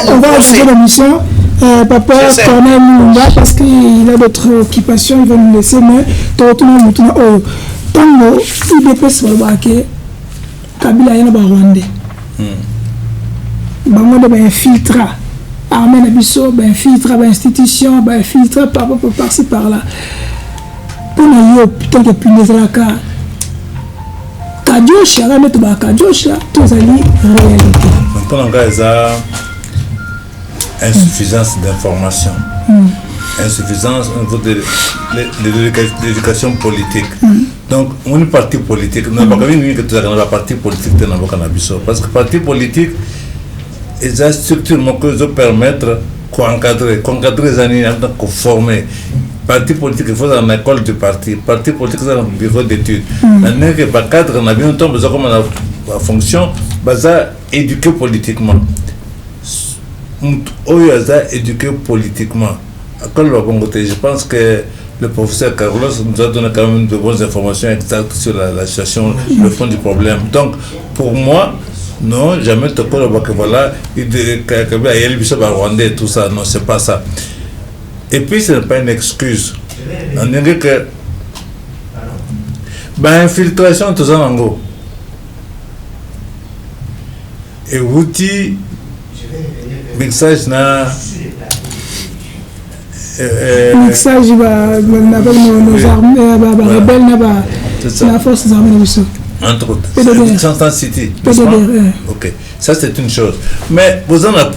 On va acheter la mission. Papa Cornel Munda parce qu'il a d'autres occupations, il va nous laisser, mais Torotouna Tango, IDP sur le baquet, Kabila yana ba Rwandais. Bango de infiltra. Armée Nabiso, infiltra institution, infiltra par-ci par-là. Pour nous, putain que punaise la cas. Kadioche, la mettre ba Kadioche, tous allés réalité. Maintenant, il y a insuffisance d'information. Insuffisance au niveau de l'éducation politique. Donc, on est parti politique. Nous n'avons pas vu que tu as un parti politique de Nabiso. Parce que le parti politique, ils ont structure que permettre d'encadrer les années, de former. Parti politique, il faut dans l'école du parti. Parti politique, c'est dans le bureau d'études. Maintenant que le cadre, on a bien entendu comme la fonction, c'est éduquer politiquement. On a éduqué politiquement. Je pense que le professeur Carlos nous a donné quand même de bonnes informations exactes sur la situation, le fond du problème. Donc, pour moi, non, jamais te colle que voilà, il y a Rwandais, tout ça, non, c'est pas ça. Et puis, ce n'est pas une excuse. On dirait que, infiltration, tout ça, en gros. Et vous dites, mixage, mixage avec nos armées, rebelles, la force des armées de entre autres, PDDR. Central City. PDDR. Ok, ça c'est une chose. Mais vous en avez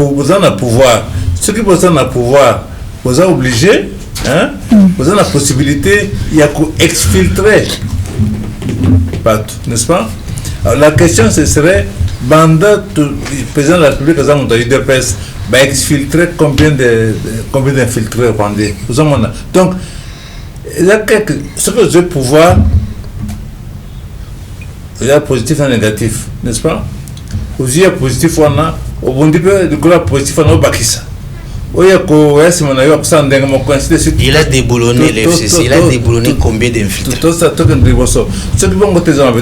pouvoir. Ceux qui vous en avez pouvoir, vous êtes obligés, hein, vous avez la possibilité, il y a qu'à exfiltrer partout, n'est-ce pas? Alors la question ce serait, Banda, le président de la République, UDPS, va exfiltrer combien d'infiltrés rwandais? Donc, il y a ce que je vais pouvoir. Il y a positif et négatif, n'est-ce pas? Aussi, il y a positif, on a positif, on a bakisa. Il a déboulonné l'FCC, il a déboulonné combien d'infiltrés? Tout ça, tout ce qui vont côté donc,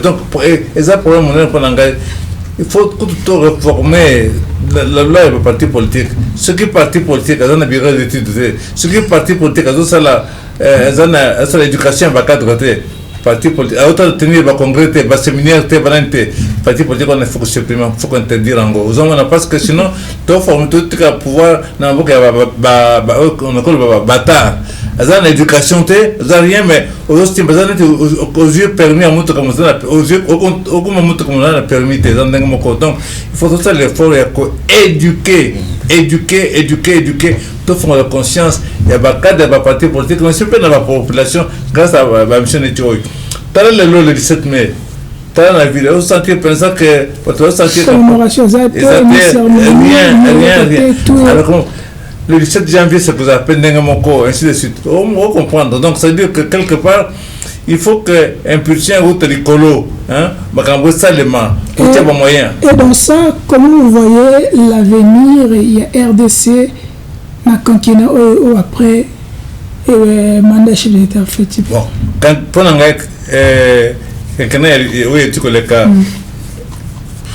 il faut tout réformer la loi et le parti politique. Ce qui est parti politique, ils ont un bureau d'études. Ce qui est parti politique, ils ont l'éducation, ils ont parti politique, autant tenir le congrès, le séminaire, le parti politique, il faut supprimer, il faut interdire en gros. Parce que sinon, tu as formé tout le pouvoir, on a bâtard. Ils ont l'éducation, ils n'ont rien, mais aux yeux permis à monter comme ça, aux yeux, comme on a permis, donc il faut tout ça l'effort, éduquer, tout font la conscience, il y a des cadres, des partis politiques, mais c'est pas dans la population, grâce à la mission de Tioy. Tu as le 17 mai, tu as la vidéo, vous sentez pensant que, vous sentez rien. Alors, le 17 janvier, c'est que vous appelez Nengamoko, ainsi de suite. On va comprendre. Donc, ça veut dire que quelque part, il faut que impulsion route l'écolo, hein, et dans ça, comment vous voyez l'avenir? Il y a RDC, na quinquennat ou après mandat chef de l'État fait. Bon, quand pendant quinquennat, oui, tu connais le cas.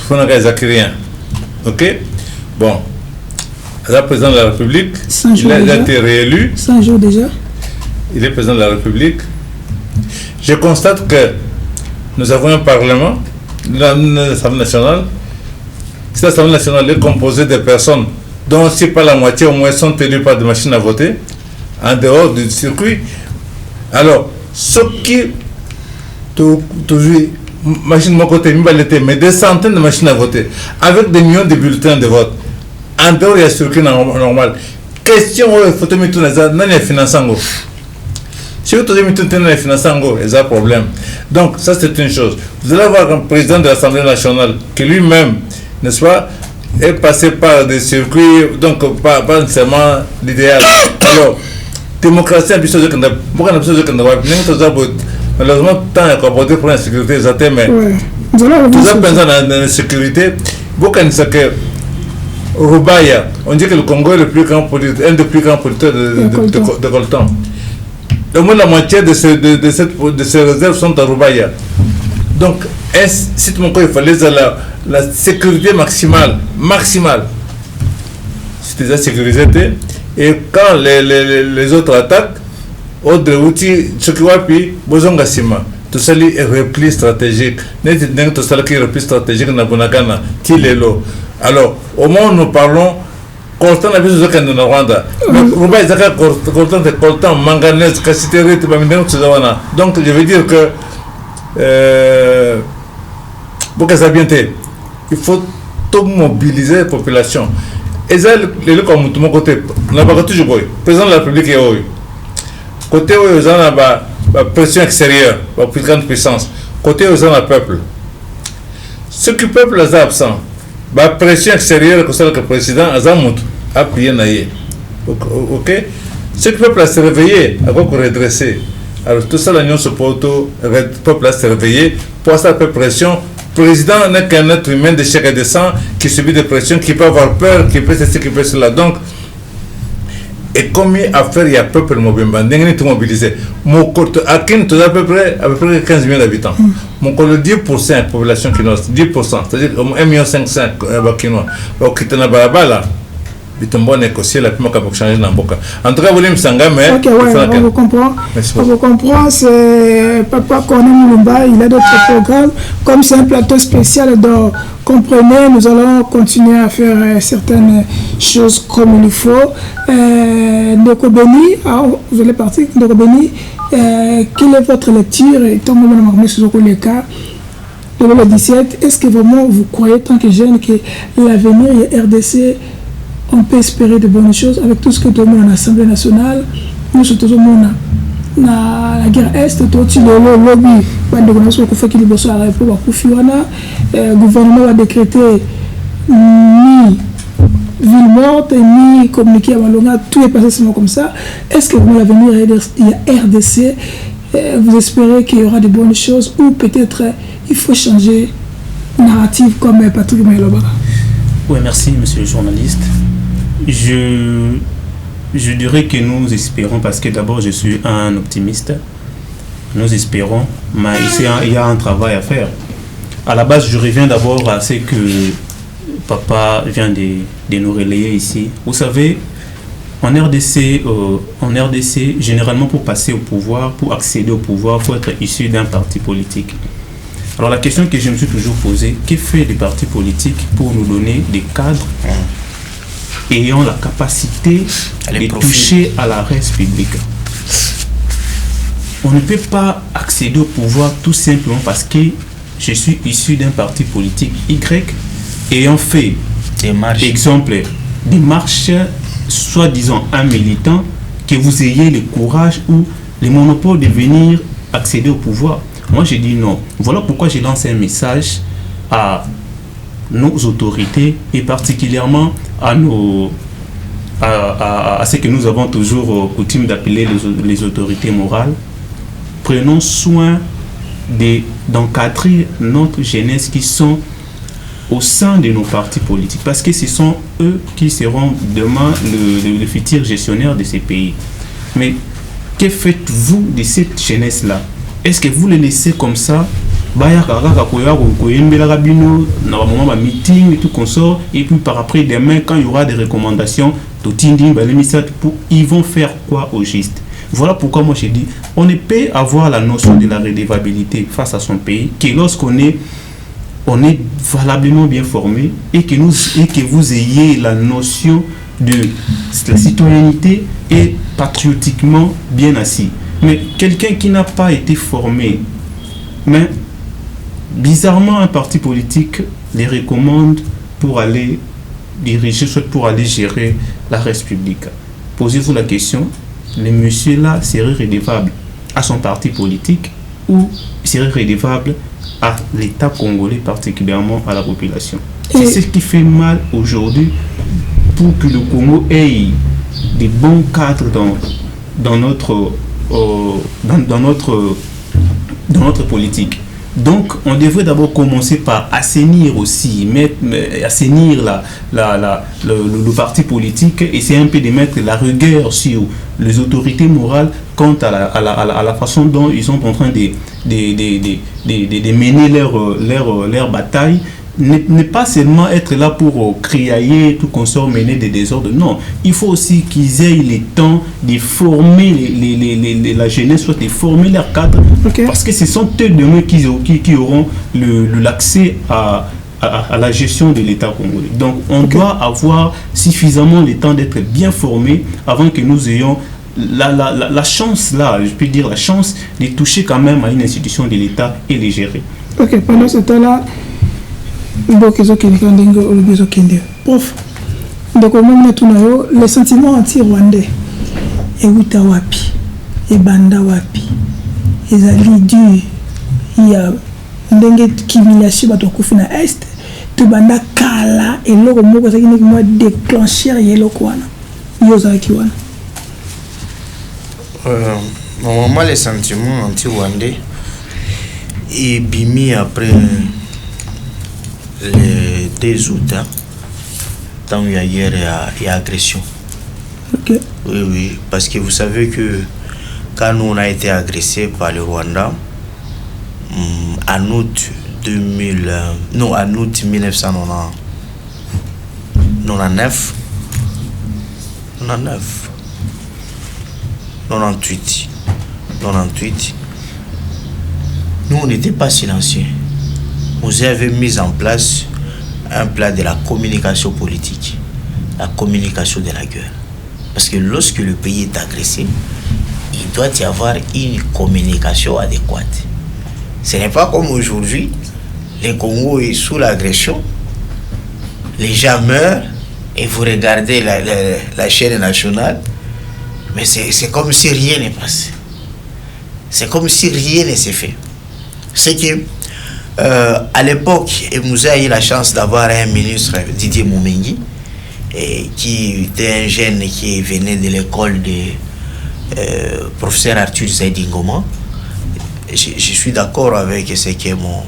Pendant que rien, ok, bon. Le président de la République, il a été réélu. 100 jours déjà. Il est président de la République. Je constate que nous avons un Parlement, l'Assemblée nationale. Cette Assemblée nationale est composée de personnes dont, si pas la moitié, au moins sont élues par des machines à voter, en dehors du circuit. Alors, ce qui, toujours, machine de côté, mais des centaines de machines à voter, avec des millions de bulletins de vote. En dehors, il y a circuit normal. Question, il faut te mettre dans les finances. Si vous te mettez dans les finances, il y a un problème. Donc, ça, c'est une chose. Vous allez avoir un président de l'Assemblée nationale qui lui-même, n'est-ce pas, est passé par des circuits, donc pas nécessairement l'idéal. Alors, démocratie, malheureusement, tant qu'il y a apporté pour la sécurité, mais tout ça, pensant dans la sécurité, beaucoup de ce que Rubaya, on dit que le Congo est le plus grand producteur, un des plus grands producteurs de coltan. Au moins la moitié de ces réserves sont à Rubaya. Donc, si tout le monde il fallait la sécurité maximale. C'est déjà sécurisé. Et quand les autres attaquent, autres outils, ce qui va puis, besoin de tout ça est repli stratégique. Tout ça qui est repli stratégique dans Bunagana, Tilelo. Alors, au moment où nous parlons, coltan a besoin de Rwanda. Ruba est coltan, manganèse, cassiterie, donc je veux dire que il faut tout mobiliser la population. Et ça, les comme tout mon côté, on n'a pas toujours le président de la République est haut. Côté où ils ont la pression extérieure, la plus grande puissance. Côté où ils ont le peuple. Ce que le peuple est absent. La pression extérieure que le président a appuyé naïe. Ok? Ce que le peuple a se réveillé, a redressé. Alors tout ça, l'union se porte, le peuple a se réveillé, pour ça, la pression. Le président n'est qu'un être humain de chair et de sang qui subit des pressions, qui peut avoir peur, qui peut ceci, qui peut cela. Donc, et combien à faire il y a peuple mobimba ndenge tout mobilisé mon côté à Kin à peu près 15 millions d'habitants mon côté 10% de la population kinoise 10% c'est-à-dire 1,5 million bakinois donc qui na balabala bitombo négocier la pima pour changer na mboka en tout cas vous me sanga mais OK ouais, on vous comprend c'est Papa Corneille Mulumba, il a d'autres programmes comme c'est un plateau spécial donc comprenez, nous allons continuer à faire certaines choses comme il faut. Ndeko Beni, vous allez partir. Ndeko Beni, quelle est votre lecture et tant que vous avez sur le cas de 2017, est-ce que vraiment vous croyez, tant que jeune, que l'avenir et RDC, on peut espérer de bonnes choses avec tout ce que tout le monde en Assemblée nationale, nous sommes tout le monde la guerre est tout le lobby le gouvernement va décréter ni ville morte ni communiquer à Malonga, tout est passé seulement comme ça. Est-ce que pour l'avenir il y a RDC, vous espérez qu'il y aura de bonnes choses ou peut-être il faut changer narrative comme Patrick Maïlobara? Oui, merci monsieur le journaliste. Je dirais que nous espérons, parce que d'abord je suis un optimiste, nous espérons, mais ici il y a un travail à faire. À la base, je reviens d'abord à ce que papa vient de nous relayer ici. Vous savez, en RDC, généralement pour passer au pouvoir, pour accéder au pouvoir, il faut être issu d'un parti politique. Alors la question que je me suis toujours posée, que fait les partis politiques pour nous donner des cadres ayant la capacité de toucher à la res publique? On ne peut pas accéder au pouvoir tout simplement parce que je suis issu d'un parti politique Y ayant fait des marches, soi-disant un militant, que vous ayez le courage ou le monopole de venir accéder au pouvoir. Moi j'ai dit non. Voilà pourquoi j'ai lancé un message à nos autorités et particulièrement à ce que nous avons toujours coutume d'appeler les autorités morales. Prenons soin d'encadrer notre jeunesse qui sont au sein de nos partis politiques, parce que ce sont eux qui seront demain le futur gestionnaire de ces pays. Mais que faites-vous de cette jeunesse-là? Est-ce que vous les laissez comme ça, meeting et tout consort, et puis par après demain quand il y aura des recommandations, ils vont faire quoi au juste? Voilà pourquoi moi j'ai dit, on ne peut avoir la notion de la redevabilité face à son pays que lorsqu'on est valablement bien formé et que vous ayez la notion de la citoyenneté et patriotiquement bien assis. Mais quelqu'un qui n'a pas été formé, mais bizarrement un parti politique les recommande pour aller diriger, soit pour aller gérer la res publique. Posez-vous la question, le monsieur là serait redevable à son parti politique ou serait redevable à l'État congolais, particulièrement à la population? C'est ce qui fait mal aujourd'hui pour que le Congo ait des bons cadres dans notre politique. Donc, on devrait d'abord commencer par assainir aussi, assainir le parti politique, essayer un peu de mettre la rigueur sur les autorités morales quant à la façon dont ils sont en train de mener leur bataille. Ne pas seulement être là pour criailler, tout consort, mener des désordres. Non, il faut aussi qu'ils aient le temps de former la jeunesse, soit de former leurs cadres. Okay. Parce que ce sont eux demain qui auront l'accès à la gestion de l'État congolais. Donc on doit avoir suffisamment le temps d'être bien formés avant que nous ayons la chance, là, je peux dire la chance de toucher quand même à une institution de l'État et les gérer. Ok, pendant ce temps-là, prof, donc le sentiment anti-rwandais et wapi et banda wapi et ali dur il y a ndenge kimiliation bato kufina est to banda kala et loko moko ça qui moi déclencher yelo kwana yoza kiwana normalement les sentiments anti-rwandais et bimi après les 2 août, tant il y a hier et agression. Ok. Oui, parce que vous savez que quand nous on a été agressés par le Rwanda, en août 1999, 98, nous on n'était pas silencieux. Nous avions mis en place un plan de la communication politique, la communication de la guerre. Parce que lorsque le pays est agressé, il doit y avoir une communication adéquate. Ce n'est pas comme aujourd'hui, le Congo est sous l'agression, les gens meurent et vous regardez la chaîne nationale, mais c'est comme si rien n'est passé. C'est comme si rien ne s'est fait. C'est que à l'époque, nous avons eu la chance d'avoir un ministre, Didier Moumengi, qui était un jeune qui venait de l'école de professeur Arthur Zaidingoma. Je suis d'accord avec ce que mon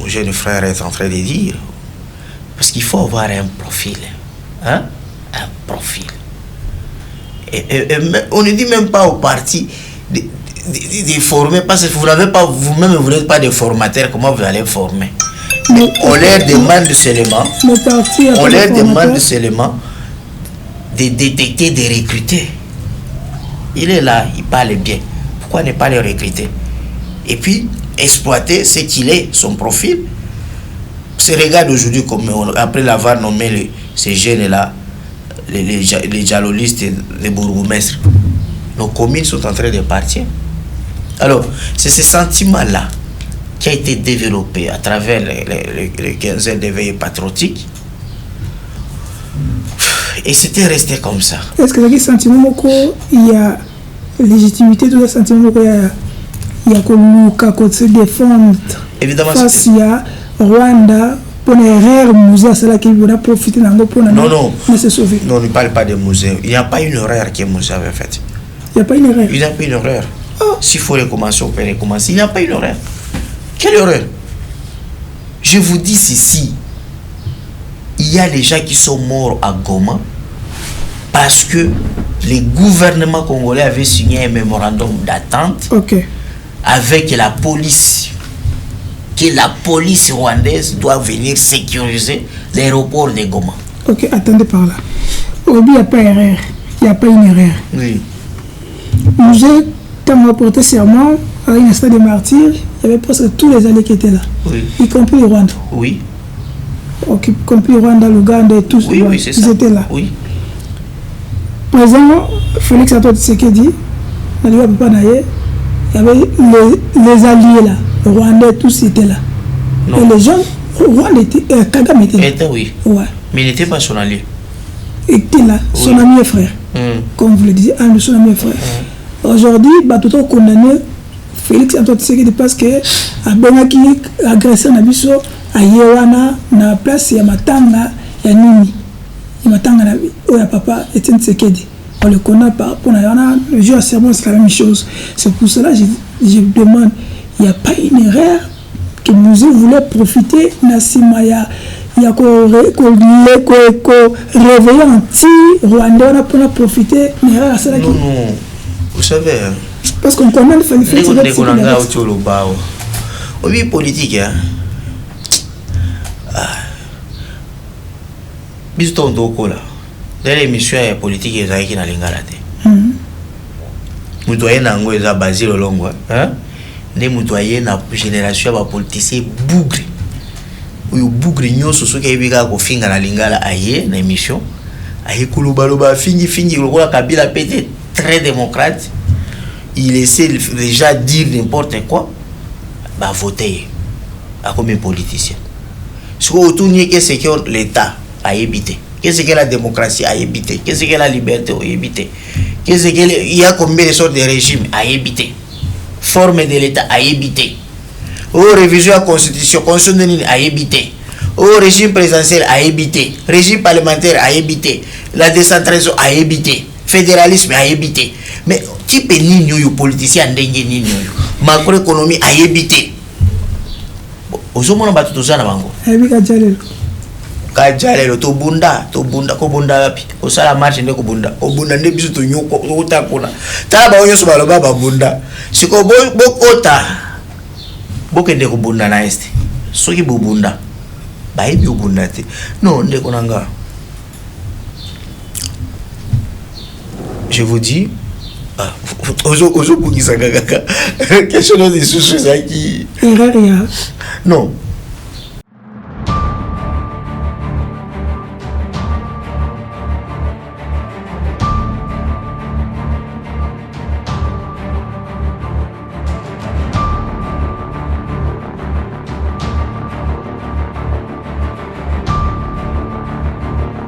jeune frère est en train de dire. Parce qu'il faut avoir un profil. Hein? Un profil. Et on ne dit même pas au parti de former, parce que vous n'avez pas, vous-même, vous n'êtes pas des formateurs, comment vous allez former? On leur demande seulement, de détecter, de recruter. Il est là, il parle bien. Pourquoi ne pas le recruter? Et puis, exploiter ce qu'il est, son profil. Se regarde aujourd'hui, comme après l'avoir nommé ces jeunes-là, les dialoguistes, les bourgmestres, nos communes sont en train de partir. Alors, c'est ce sentiment-là qui a été développé à travers les 15 ans d'éveil patriotique. Et c'était resté comme ça. Est-ce que ce sentiment il y a légitimité, tout ce sentiment il y a comme nous se défendre face à Rwanda pour les erreurs musées, c'est là qu'il va profiter pour se sauver. Non, on ne parle pas de musée. Il n'y a pas une erreur que Moussé avait faite. Il n'y a pas une erreur. Il n'y a pas une erreur. Oh. S'il faut recommencer, on peut recommencer. Il n'y a pas une erreur. Quelle erreur? Je vous dis ceci. Il y a des gens qui sont morts à Goma parce que le gouvernement congolais avait signé un mémorandum d'attente avec la police. Que la police rwandaise doit venir sécuriser l'aéroport de Goma. Ok, attendez par là. Aujourd'hui, il n'y a pas d'erreur. Il n'y a pas une erreur. Oui. Nous, quand on a porté serment à un stade de martyrs, il y avait presque tous les alliés qui étaient là. Oui. Y compris le Rwanda. Oui. Ok, y compris le Rwanda, l'Ouganda et tous. Oui, oui, c'est ça. Ils étaient là. Oui. Président Félix Antoine Tshisekedi, il y avait les alliés là. Le Rwanda, tous étaient là. Non. Et les gens, Rwanda était, Kagame était là. Était, oui. Ouais. Mais il n'était pas son allié. Il était là, son ami et frère. Comme vous le disiez, un de son ami et frère. Aujourd'hui, tout le condamné Félix Antoine Tshisekedi parce que Benaki agressé Nabiso à Yewana, na place ya Matanga, ya Nini. Matanga na papa Etienne Tshisekedi. On le connaît pas. Pour le jeu à serment, c'est la même chose. C'est pour cela que je demande. Il n'y a pas une erreur que nous voulons profiter de il y a réveiller anti-Rwandais pour profiter. Non, vous savez. Parce qu'on connaît le fait oui, politique. Biston Doko là. Dans l'émission politique, il y a qui n'a l'ingala. Nous doyens basé le long. Ne mutoye na génération ba politicien bougre oyo bougre nyoso soki ebika ko finga na lingala aye na émission aye kulubaloba fingi lokola Kabila peut-être très démocrate, il essaie déjà dire n'importe quoi, bah voter à comme un politicien. Ce qu'on retourne que c'est que l'État a évité, qu'est-ce que la démocratie a évité, qu'est-ce que la liberté a évité, qu'est-ce que il y a combien de sortes de régimes a évité. Forme de l'État a évité. Révision à la constitution a évité. Régime présidentiel a évité. Régime parlementaire a évité. La décentralisation a évité. Fédéralisme a évité. Mais type nini politicien ndenge nini macroéconomie a évité. Ozomona batu tozana bango. kajalelo tobunda kobunda wapi osala marche nde kobunda obunda nde biso tonyoko otakona tala ba onyo so baloba babunda siko bokota bokende kobunda na este soki bobunda bayebi obunda te non nde konanga je vous dis ozo bungisa kaka quelque chose de sous ça qui erreur ya non